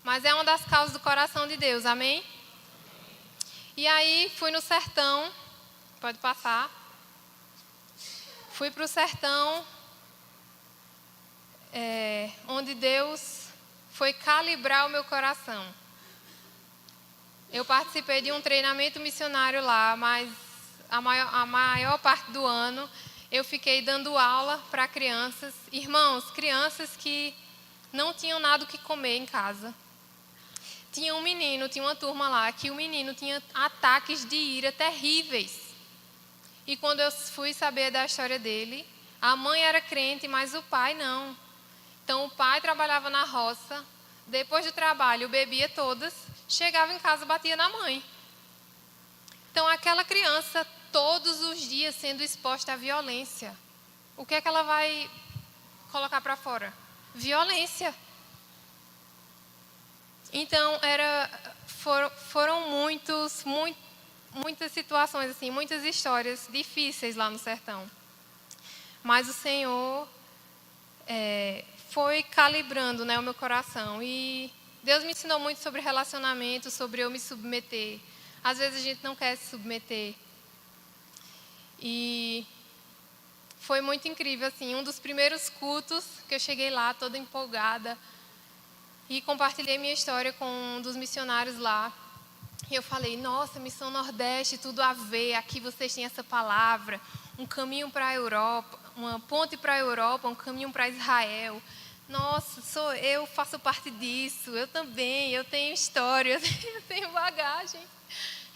Mas é uma das causas do coração de Deus, amém? E aí fui no sertão. Pode passar. Fui para o sertão, onde Deus foi calibrar o meu coração. Eu participei de um treinamento missionário lá, mas a maior parte do ano eu fiquei dando aula para crianças. Irmãos, crianças que não tinham nada o que comer em casa. Tinha uma turma lá, que o menino tinha ataques de ira terríveis. E quando eu fui saber da história dele, a mãe era crente, mas o pai não. Então o pai trabalhava na roça, depois do trabalho bebia todas, chegava em casa e batia na mãe. Então aquela criança, todos os dias sendo exposta à violência, o que é que ela vai colocar para fora? Violência. Então, foram muitas situações, assim, muitas histórias difíceis lá no sertão. Mas o Senhor foi calibrando, né, o meu coração. E Deus me ensinou muito sobre relacionamento, sobre eu me submeter. Às vezes a gente não quer se submeter. E foi muito incrível, assim, um dos primeiros cultos que eu cheguei lá toda empolgada e compartilhei minha história com um dos missionários lá. E eu falei, nossa, Missão Nordeste, tudo a ver, aqui vocês têm essa palavra, um caminho para a Europa, uma ponte para a Europa, um caminho para Israel. Nossa, eu faço parte disso, eu também, eu tenho história, eu tenho bagagem.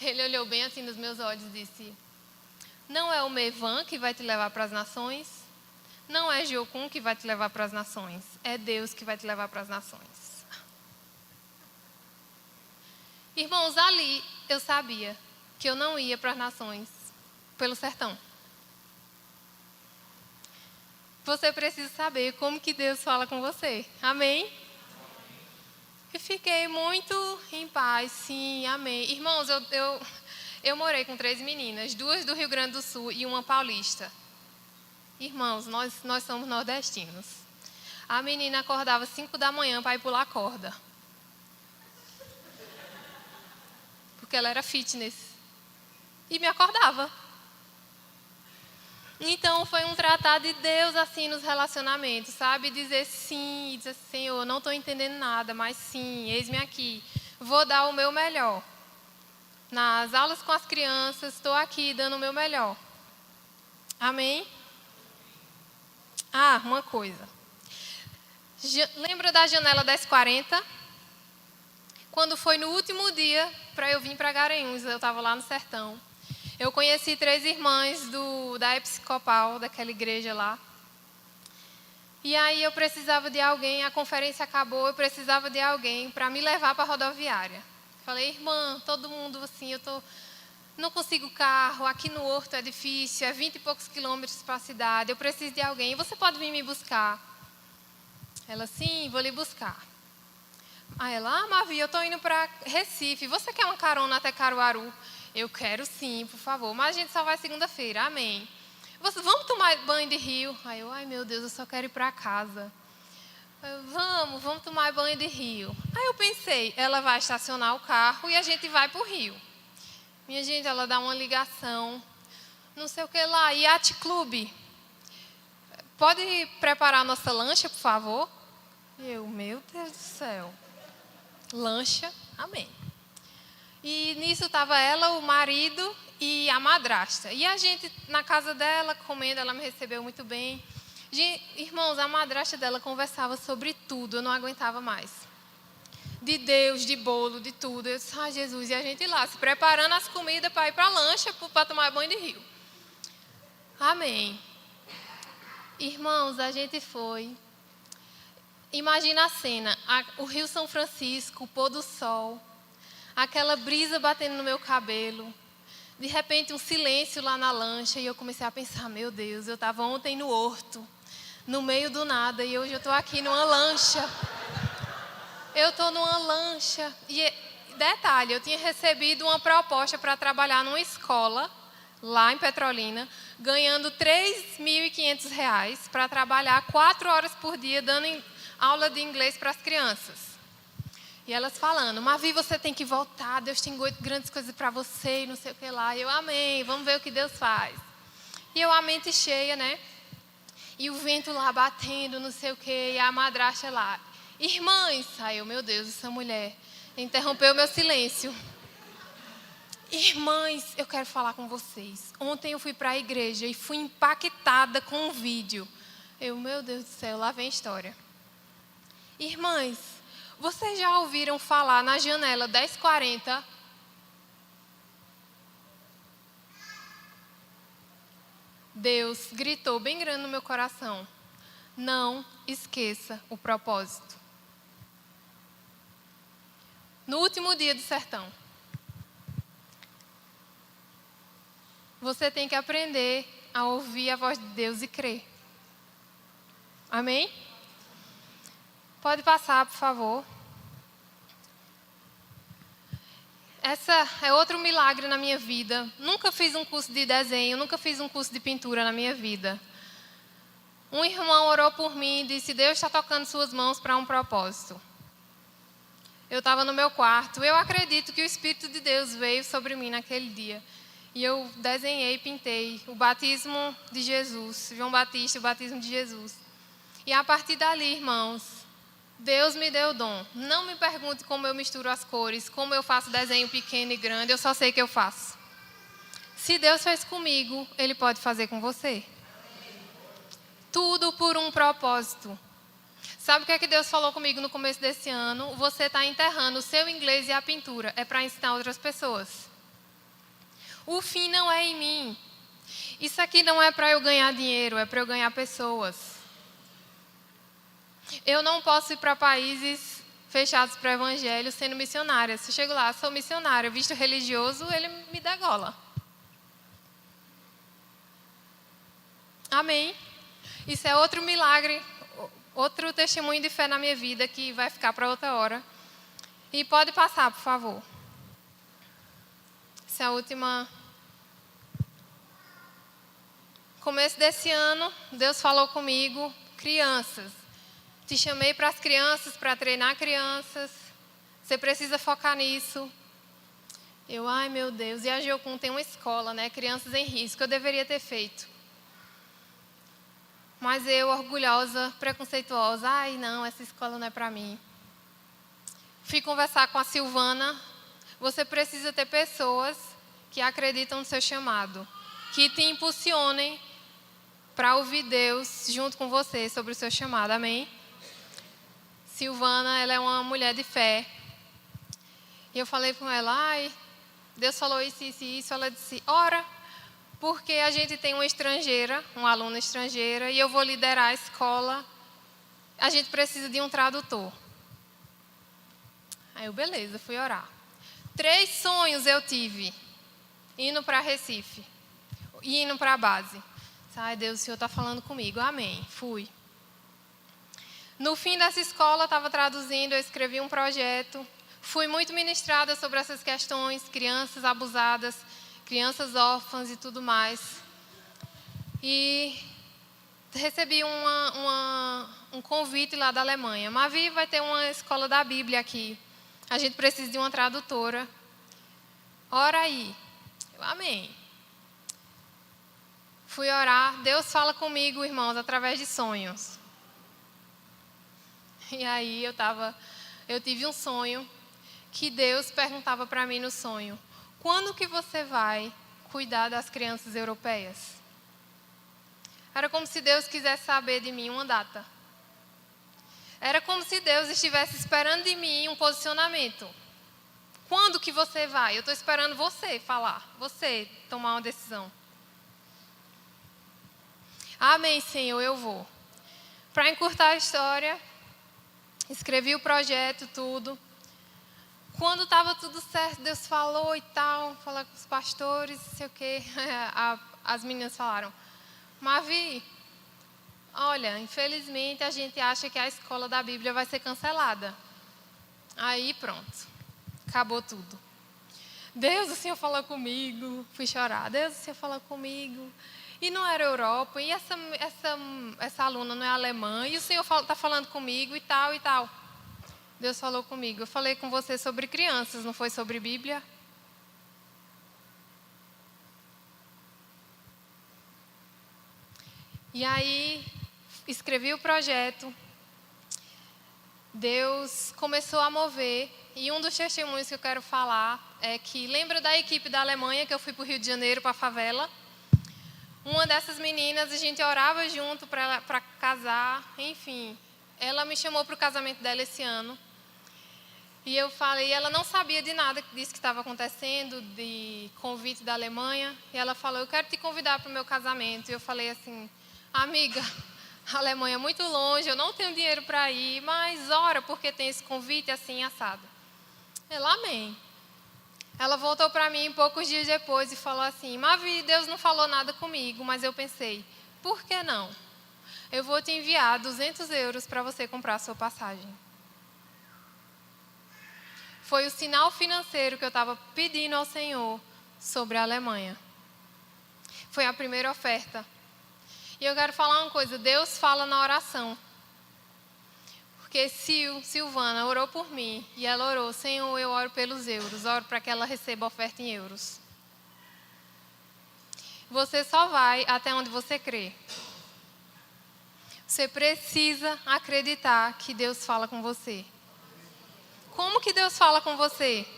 Ele olhou bem assim nos meus olhos e disse, não é o Mevan que vai te levar para as nações, não é Jocum que vai te levar para as nações, é Deus que vai te levar para as nações. Irmãos, ali eu sabia que eu não ia para as nações pelo sertão. Você precisa saber como que Deus fala com você. Amém? E fiquei muito em paz, sim, amém. Irmãos, eu morei com 3 meninas, 2 do Rio Grande do Sul e uma paulista. Irmãos, nós somos nordestinos. A menina acordava 5 da manhã para ir pular corda. Porque ela era fitness. E me acordava. Então, foi um tratar de Deus assim nos relacionamentos, sabe? Dizer sim, dizer, Senhor, não estou entendendo nada, mas sim, eis-me aqui. Vou dar o meu melhor. Nas aulas com as crianças, estou aqui dando o meu melhor. Amém? Ah, uma coisa. Lembra da janela 10h40? Quando foi no último dia para eu vir para Garanhuns, eu estava lá no sertão. Eu conheci 3 irmãs da Episcopal, daquela igreja lá. E aí eu precisava de alguém, a conferência acabou, eu precisava de alguém para me levar para a rodoviária. Falei, irmã, todo mundo assim, não consigo carro, aqui no Horto é difícil, é 20 e poucos quilômetros para a cidade, eu preciso de alguém, você pode vir me buscar? Ela, sim, vou lhe buscar. Aí ela, Mavi, eu estou indo para Recife, você quer uma carona até Caruaru? Eu quero sim, por favor, mas a gente só vai segunda-feira, amém. Vamos tomar banho de rio? Aí eu, ai meu Deus, eu só quero ir para casa. Vamos tomar banho de rio. Aí eu pensei, ela vai estacionar o carro e a gente vai para o rio. Minha gente, ela dá uma ligação, não sei o que lá, Yacht Club. Pode preparar a nossa lancha, por favor? Eu, meu Deus do céu. Lancha, amém. E nisso estava ela, o marido e a madrasta. E a gente, na casa dela, comendo, ela me recebeu muito bem. Irmãos, a madrasta dela conversava sobre tudo, eu não aguentava mais. De Deus, de bolo, de tudo. Eu disse, Jesus, e a gente lá, se preparando as comidas para ir para a lancha, para tomar banho de rio. Amém. Irmãos, a gente foi. Imagina a cena, o Rio São Francisco, o pôr do sol, aquela brisa batendo no meu cabelo, de repente um silêncio lá na lancha e eu comecei a pensar, meu Deus, eu estava ontem no Horto, no meio do nada e hoje eu estou aqui numa lancha. Eu estou numa lancha e detalhe, eu tinha recebido uma proposta para trabalhar numa escola lá em Petrolina, ganhando R$3.500 para trabalhar 4 horas por dia dando aula de inglês para as crianças. E elas falando, Mavi, você tem que voltar, Deus tem grandes coisas para você e não sei o que lá. E eu, amém, vamos ver o que Deus faz. E eu, a mente cheia, né? E o vento lá batendo, não sei o que, e a madrasta lá. Irmãs, aí eu, meu Deus, essa mulher interrompeu meu silêncio. Irmãs, eu quero falar com vocês. Ontem eu fui para a igreja e fui impactada com um vídeo. Eu, meu Deus do céu, lá vem a história. Irmãs, vocês já ouviram falar na janela 10h40? Deus gritou bem grande no meu coração. Não esqueça o propósito. No último dia do sertão. Você tem que aprender a ouvir a voz de Deus e crer. Amém? Pode passar, por favor. Essa é outro milagre na minha vida. Nunca fiz um curso de desenho, nunca fiz um curso de pintura na minha vida. Um irmão orou por mim e disse: Deus está tocando suas mãos para um propósito. Eu estava no meu quarto. Eu acredito que o Espírito de Deus veio sobre mim naquele dia. E eu desenhei, pintei o batismo de Jesus, João Batista, o batismo de Jesus. E a partir dali, irmãos, Deus me deu o dom. Não me pergunte como eu misturo as cores, como eu faço desenho pequeno e grande, eu só sei que eu faço. Se Deus fez comigo, Ele pode fazer com você. Tudo por um propósito. Sabe o que é que Deus falou comigo no começo desse ano? Você está enterrando o seu inglês e a pintura. É para ensinar outras pessoas. O fim não é em mim. Isso aqui não é para eu ganhar dinheiro, é para eu ganhar pessoas. Eu não posso ir para países fechados para o evangelho sendo missionária. Se eu chego lá, sou missionária, visto religioso, ele me degola. Amém? Isso é outro milagre, outro testemunho de fé na minha vida que vai ficar para outra hora. E pode passar, por favor. Essa é a última. Começo desse ano, Deus falou comigo, crianças. Te chamei para as crianças, para treinar crianças. Você precisa focar nisso. Ai meu Deus, e a Geocum tem uma escola, né? Crianças em risco, eu deveria ter feito. Mas eu, orgulhosa, preconceituosa, não, essa escola não é para mim. Fui conversar com a Silvana. Você precisa ter pessoas que acreditam no seu chamado, que te impulsionem para ouvir Deus junto com você sobre o seu chamado, amém? Silvana, ela é uma mulher de fé. E eu falei com ela, Deus falou isso, isso e isso. Ela disse, ora, porque a gente tem uma estrangeira, uma aluna estrangeira, e eu vou liderar a escola. A gente precisa de um tradutor. Aí eu, beleza, fui orar. 3 sonhos eu tive, indo para Recife, e indo para a base. Deus, o Senhor está falando comigo, amém, fui. No fim dessa escola, estava traduzindo, eu escrevi um projeto. Fui muito ministrada sobre essas questões, crianças abusadas, crianças órfãs e tudo mais. E recebi um convite lá da Alemanha. Mavi, vai ter uma escola da Bíblia aqui. A gente precisa de uma tradutora. Ora aí. Amém. Fui orar. Deus fala comigo, irmãos, através de sonhos. E aí eu tive um sonho que Deus perguntava para mim no sonho: quando que você vai cuidar das crianças europeias? Era como se Deus quisesse saber de mim uma data. Era como se Deus estivesse esperando de mim um posicionamento. Quando que você vai? Eu estou esperando você falar, você tomar uma decisão. Amém, Senhor, eu vou. Para encurtar a história, escrevi o projeto, tudo. Quando estava tudo certo, Deus falou e tal, falar com os pastores, não sei o quê. As meninas falaram, Mavi, olha, infelizmente a gente acha que a escola da Bíblia vai ser cancelada. Aí pronto, acabou tudo. Deus, o Senhor falou comigo, fui chorar. Deus, o Senhor falou comigo. E não era Europa, e essa aluna não é alemã, e o Senhor está falando comigo e tal e tal. Deus falou comigo, eu falei com você sobre crianças, não foi sobre Bíblia? E aí, escrevi o projeto, Deus começou a mover, e um dos testemunhos que eu quero falar é que, lembra da equipe da Alemanha que eu fui para o Rio de Janeiro, para a favela? Uma dessas meninas, a gente orava junto para casar, enfim. Ela me chamou para o casamento dela esse ano. E eu falei, ela não sabia de nada disso que estava acontecendo, de convite da Alemanha. E ela falou, eu quero te convidar para o meu casamento. E eu falei assim, amiga, a Alemanha é muito longe, eu não tenho dinheiro para ir, mas ora, porque tem esse convite assim, assado. Ela, amém. Ela voltou para mim poucos dias depois e falou assim, Mavi, Deus não falou nada comigo, mas eu pensei, por que não? eu vou te enviar 200 euros para você comprar a sua passagem. Foi o sinal financeiro que eu estava pedindo ao Senhor sobre a Alemanha. Foi a primeira oferta. E eu quero falar uma coisa, Deus fala na oração. Porque Silvana orou por mim e ela orou, Senhor, eu oro pelos euros, oro para que ela receba a oferta em euros. Você só vai até onde você crê. Você precisa acreditar que Deus fala com você. Como que Deus fala com você?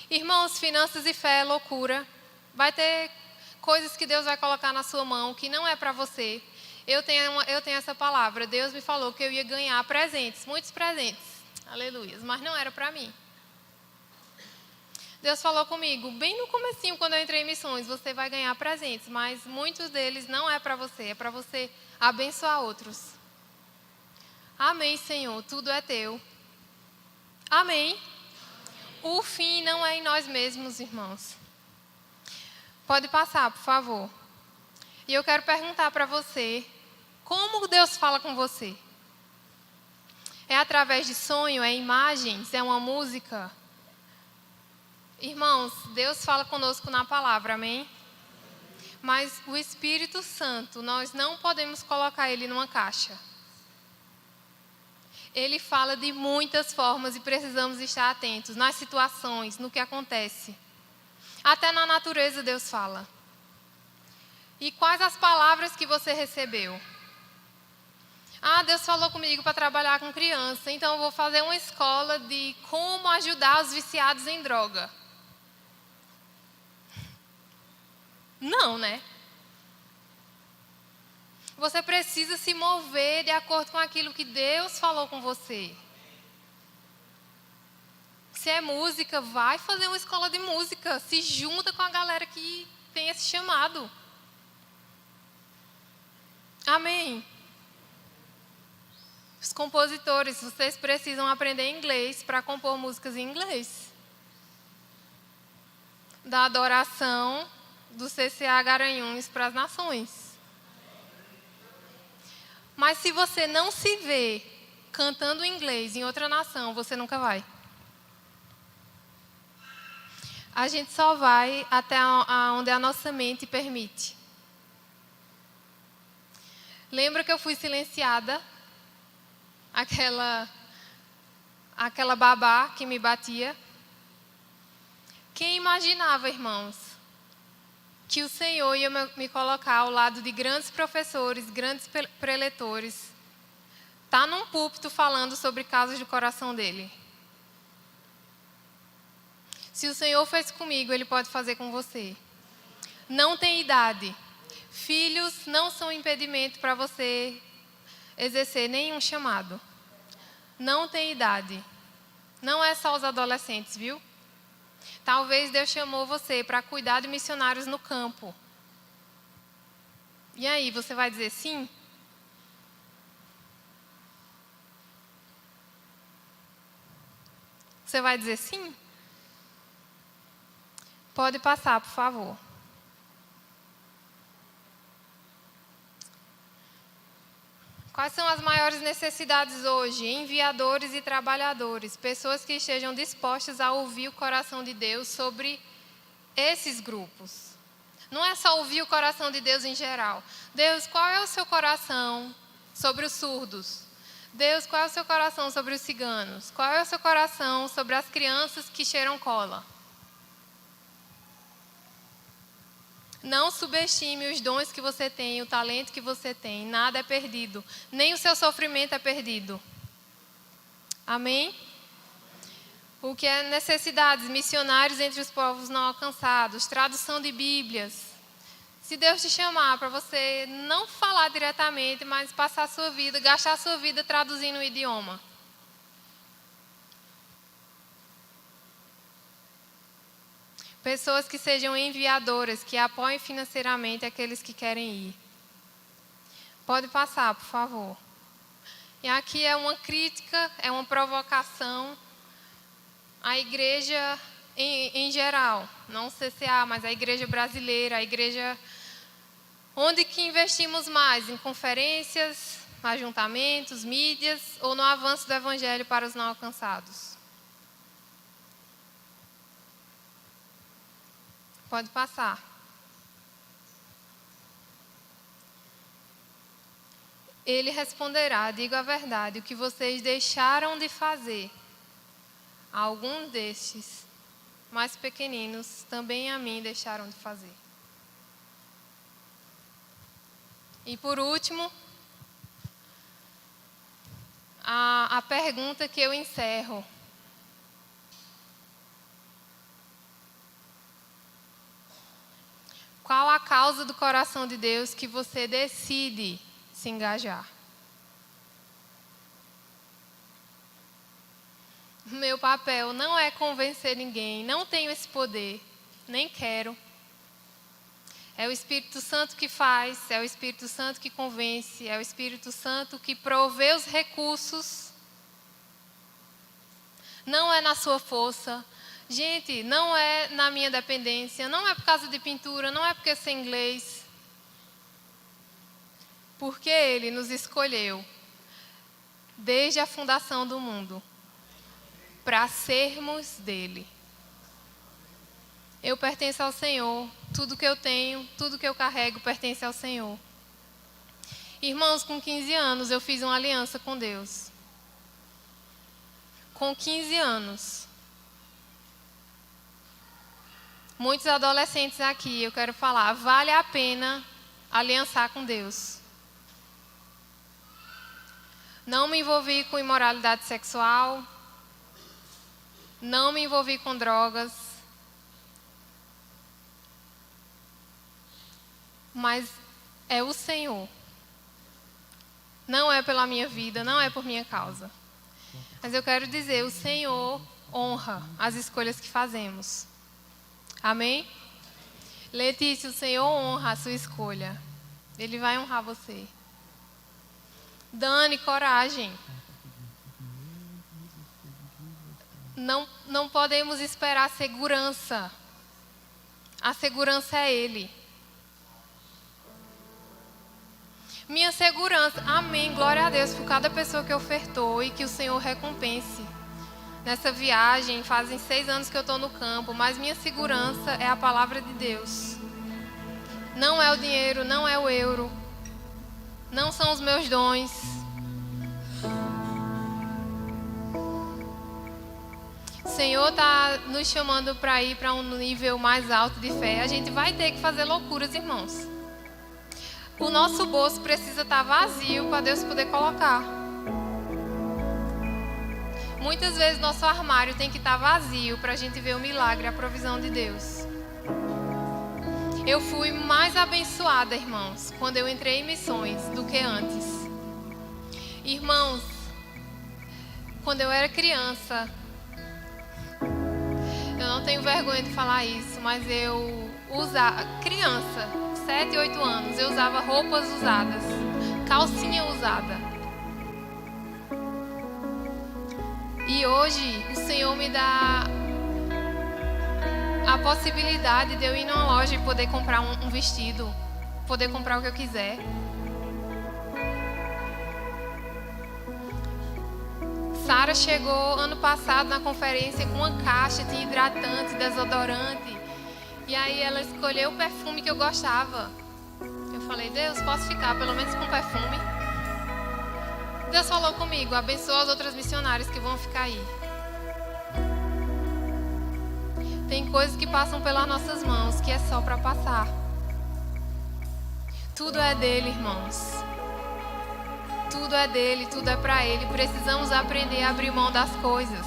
Irmãos, finanças e fé é loucura. Vai ter coisas que Deus vai colocar na sua mão que não é para você. Eu tenho essa palavra. Deus me falou que eu ia ganhar presentes, muitos presentes. Aleluia. Mas não era para mim. Deus falou comigo, bem no comecinho, quando eu entrei em missões, você vai ganhar presentes, mas muitos deles não é para você, é para você abençoar outros. Amém, Senhor, tudo é teu. Amém. O fim não é em nós mesmos, irmãos. Pode passar, por favor. E eu quero perguntar para você, como Deus fala com você? É através de sonho, é imagens, é uma música? Irmãos, Deus fala conosco na palavra, amém? Mas o Espírito Santo, nós não podemos colocar ele numa caixa. Ele fala de muitas formas e precisamos estar atentos nas situações, no que acontece. Até na natureza Deus fala. E quais as palavras que você recebeu? Ah, Deus falou comigo para trabalhar com criança, então eu vou fazer uma escola de como ajudar os viciados em droga. Não, né? Você precisa se mover de acordo com aquilo que Deus falou com você. Se é música, vai fazer uma escola de música. Se junta com a galera que tem esse chamado. Amém. Os compositores, vocês precisam aprender inglês para compor músicas em inglês. Da adoração do CCA Garanhuns para as nações. Mas se você não se vê cantando inglês em outra nação, você nunca vai. A gente só vai até onde a nossa mente permite. Lembra que eu fui silenciada? Aquela babá que me batia? Quem imaginava, irmãos, que o Senhor ia me colocar ao lado de grandes professores, grandes preletores, tá num púlpito falando sobre casos do coração dele? Se o Senhor fez comigo, Ele pode fazer com você. Não tem idade. Filhos não são impedimento para você exercer nenhum chamado. Não tem idade. Não é só os adolescentes, viu? Talvez Deus chamou você para cuidar de missionários no campo. E aí, você vai dizer sim? Você vai dizer sim? Pode passar, por favor. Quais são as maiores necessidades hoje? Enviadores e trabalhadores, pessoas que estejam dispostas a ouvir o coração de Deus sobre esses grupos. Não é só ouvir o coração de Deus em geral. Deus, qual é o seu coração sobre os surdos? Deus, qual é o seu coração sobre os ciganos? Qual é o seu coração sobre as crianças que cheiram cola? Não subestime os dons que você tem, o talento que você tem. Nada é perdido. Nem o seu sofrimento é perdido. Amém? O que é necessidades? Missionários entre os povos não alcançados. Tradução de Bíblias. Se Deus te chamar para você não falar diretamente, mas passar a sua vida, gastar a sua vida traduzindo o idioma. Pessoas que sejam enviadoras, que apoiem financeiramente aqueles que querem ir. Pode passar, por favor. E aqui é uma crítica, é uma provocação à igreja em geral. Não o CCA, mas a igreja brasileira, a igreja onde que investimos mais? Em conferências, ajuntamentos, mídias ou no avanço do evangelho para os não alcançados? Pode passar. Ele responderá: digo a verdade, o que vocês deixaram de fazer, alguns destes mais pequeninos também a mim deixaram de fazer. E por último, a pergunta que eu encerro. Qual a causa do coração de Deus que você decide se engajar? Meu papel não é convencer ninguém, não tenho esse poder, nem quero. É o Espírito Santo que faz, é o Espírito Santo que convence, é o Espírito Santo que provê os recursos. Não é na sua força. Gente, não é na minha dependência, não é por causa de pintura, não é porque eu sei inglês. Porque Ele nos escolheu, desde a fundação do mundo, para sermos dele. Eu pertenço ao Senhor, tudo que eu tenho, tudo que eu carrego pertence ao Senhor. Irmãos, com 15 anos eu fiz uma aliança com Deus. Com 15 anos. Muitos adolescentes aqui, eu quero falar, vale a pena aliançar com Deus. Não me envolvi com imoralidade sexual, não me envolvi com drogas, mas é o Senhor. Não é pela minha vida, não é por minha causa. Mas eu quero dizer, o Senhor honra as escolhas que fazemos. Amém? Letícia, o Senhor honra a sua escolha. Ele vai honrar você. Dani, coragem. Não podemos esperar segurança. A segurança é Ele. Minha segurança, amém, glória a Deus por cada pessoa que ofertou e que o Senhor recompense. Nessa viagem, fazem 6 anos que eu estou no campo, mas minha segurança é a palavra de Deus. Não é o dinheiro, não é o euro, não são os meus dons. O Senhor está nos chamando para ir para um nível mais alto de fé. A gente vai ter que fazer loucuras, irmãos. O nosso bolso precisa estar vazio para Deus poder colocar. Muitas vezes nosso armário tem que estar vazio para a gente ver o milagre, a provisão de Deus. Eu fui mais abençoada, irmãos, quando eu entrei em missões do que antes. Irmãos, quando eu era criança, eu não tenho vergonha de falar isso, mas eu usava, criança, 7, 8 anos, eu usava roupas usadas, calcinha usada. E hoje o Senhor me dá a possibilidade de eu ir numa loja e poder comprar um vestido, poder comprar o que eu quiser. Sara chegou ano passado na conferência com uma caixa de hidratante, desodorante. E aí ela escolheu o perfume que eu gostava. Eu falei, Deus, posso ficar pelo menos com perfume? Deus falou comigo, abençoa as outras missionárias que vão ficar aí. Tem coisas que passam pelas nossas mãos que é só para passar. Tudo é dele, irmãos. Tudo é dele, tudo é para ele. Precisamos aprender a abrir mão das coisas.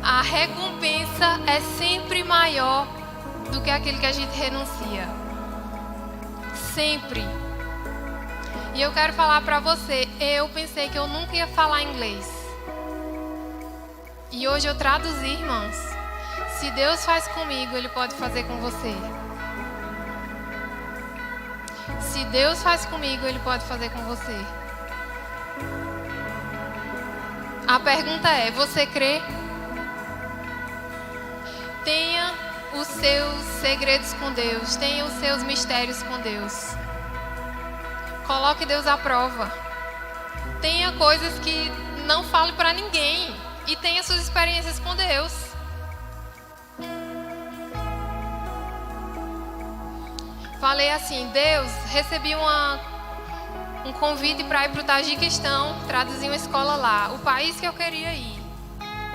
A recompensa é sempre maior do que aquele que a gente renuncia. Sempre. E eu quero falar para você, eu pensei que eu nunca ia falar inglês. E hoje eu traduzi, irmãos. Se Deus faz comigo, Ele pode fazer com você. Se Deus faz comigo, Ele pode fazer com você. A pergunta é, você crê? Tenha os seus segredos com Deus. Tenha os seus mistérios com Deus. Coloque Deus à prova. Tenha coisas que não fale para ninguém. E tenha suas experiências com Deus. Falei assim: Deus, recebi um convite para ir para o Tajiquistão, traduzir uma escola lá. O país que eu queria ir.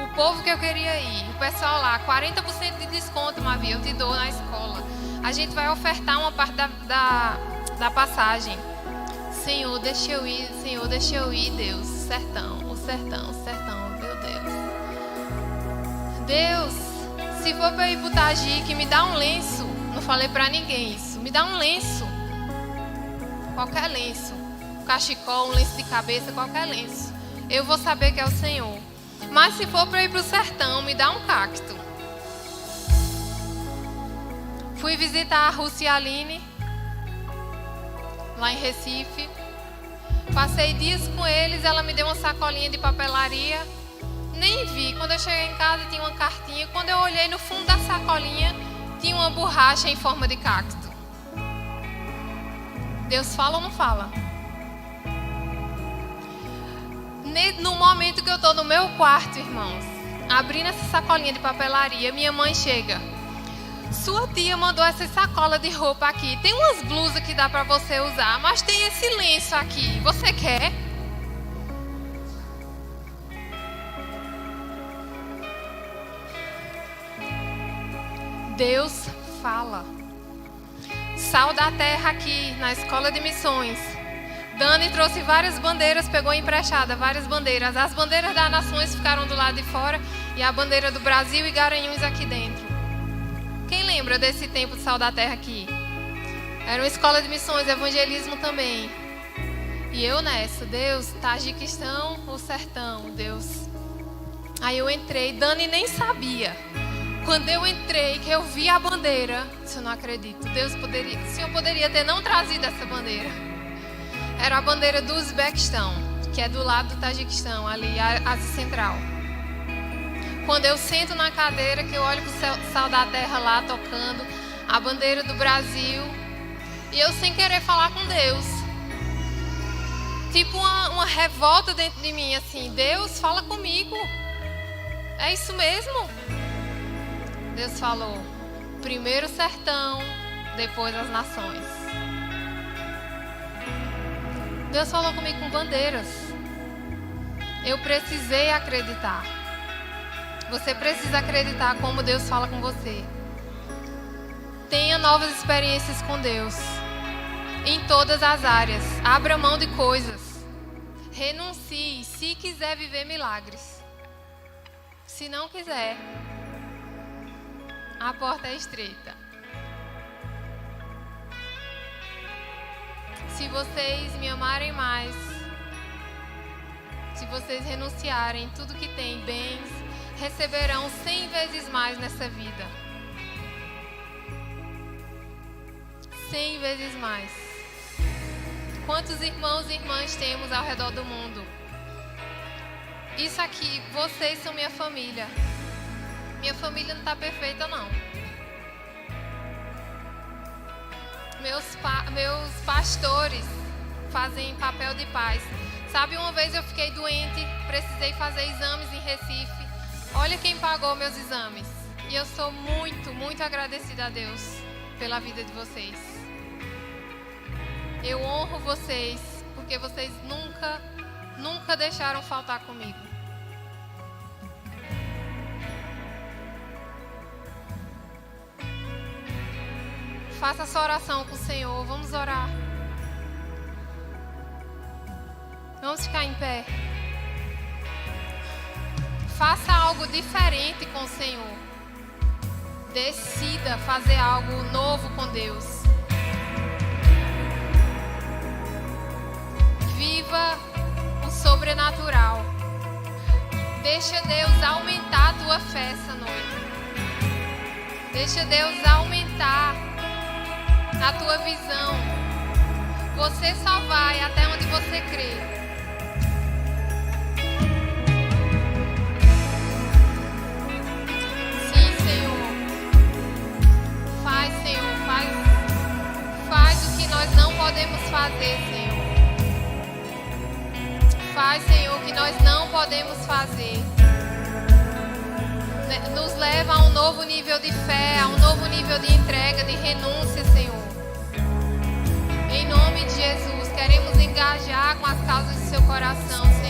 O povo que eu queria ir. O pessoal lá, 40% de desconto, Mavi, eu te dou na escola. A gente vai ofertar uma parte da passagem. Senhor, deixa eu ir. Senhor, deixa eu ir, Deus. Sertão, o sertão, meu Deus. Deus, se for para ir para o Tajique, me dá um lenço. Não falei para ninguém isso. Me dá um lenço. Qualquer lenço. Um cachecol, um lenço de cabeça, qualquer lenço. Eu vou saber que é o Senhor. Mas se for para ir para o sertão, me dá um cacto. Fui visitar a Rússia e a Aline, lá em Recife. Passei dias com eles, ela me deu uma sacolinha de papelaria. Nem vi. Quando eu cheguei em casa, tinha uma cartinha. Quando eu olhei no fundo da sacolinha, tinha uma borracha em forma de cacto. Deus fala ou não fala? No momento que eu estou no meu quarto, irmãos, abrindo essa sacolinha de papelaria, minha mãe chega. Sua tia mandou essa sacola de roupa aqui. Tem umas blusas que dá para você usar, mas tem esse lenço aqui. Você quer? Deus fala. Sal da terra aqui na escola de missões. Dani trouxe várias bandeiras, pegou emprestada várias bandeiras. As bandeiras das nações ficaram do lado de fora e a bandeira do Brasil e Garanhuns aqui dentro. Quem lembra desse tempo de Sal da Terra aqui? Era uma escola de missões, evangelismo também. E eu nessa, Deus, Tajiquistão ou sertão, Deus. Aí eu entrei, Dani nem sabia. Quando eu entrei, que eu vi a bandeira, disse, eu não acredito. Deus poderia, o Senhor poderia ter não trazido essa bandeira. Era a bandeira do Uzbequistão, que é do lado do Tajiquistão, ali, a Ásia Central. Quando eu sento na cadeira, que eu olho para o Sal da Terra lá tocando, a bandeira do Brasil, e eu sem querer falar com Deus. Tipo uma revolta dentro de mim, assim, Deus, fala comigo. É isso mesmo? Deus falou, primeiro o sertão, depois as nações. Deus falou comigo com bandeiras. Eu precisei acreditar. Você precisa acreditar como Deus fala com você. Tenha novas experiências com Deus. Em todas as áreas. Abra mão de coisas. Renuncie se quiser viver milagres. Se não quiser, a porta é estreita. Se vocês me amarem mais, se vocês renunciarem tudo que tem, bens, receberão 100 vezes mais nessa vida. 100 vezes mais. Quantos irmãos e irmãs temos ao redor do mundo? Isso aqui, vocês são minha família. Minha família não está perfeita, não. Meus pastores fazem papel de paz. Sabe, uma vez eu fiquei doente, precisei fazer exames em Recife. Olha quem pagou meus exames. E eu sou muito, muito agradecida a Deus pela vida de vocês. Eu honro vocês, porque vocês nunca deixaram faltar comigo. Faça essa oração com o Senhor. Vamos orar. Vamos ficar em pé. Faça algo diferente com o Senhor. Decida fazer algo novo com Deus. Viva o sobrenatural. Deixa Deus aumentar a tua fé essa noite. Deixa Deus aumentar a tua visão. Você só vai até onde você crê. Sim, Senhor. Nos leva a um novo nível de fé, a um novo nível de entrega, de renúncia, Senhor. Em nome de Jesus, queremos engajar com as causas do seu coração, Senhor.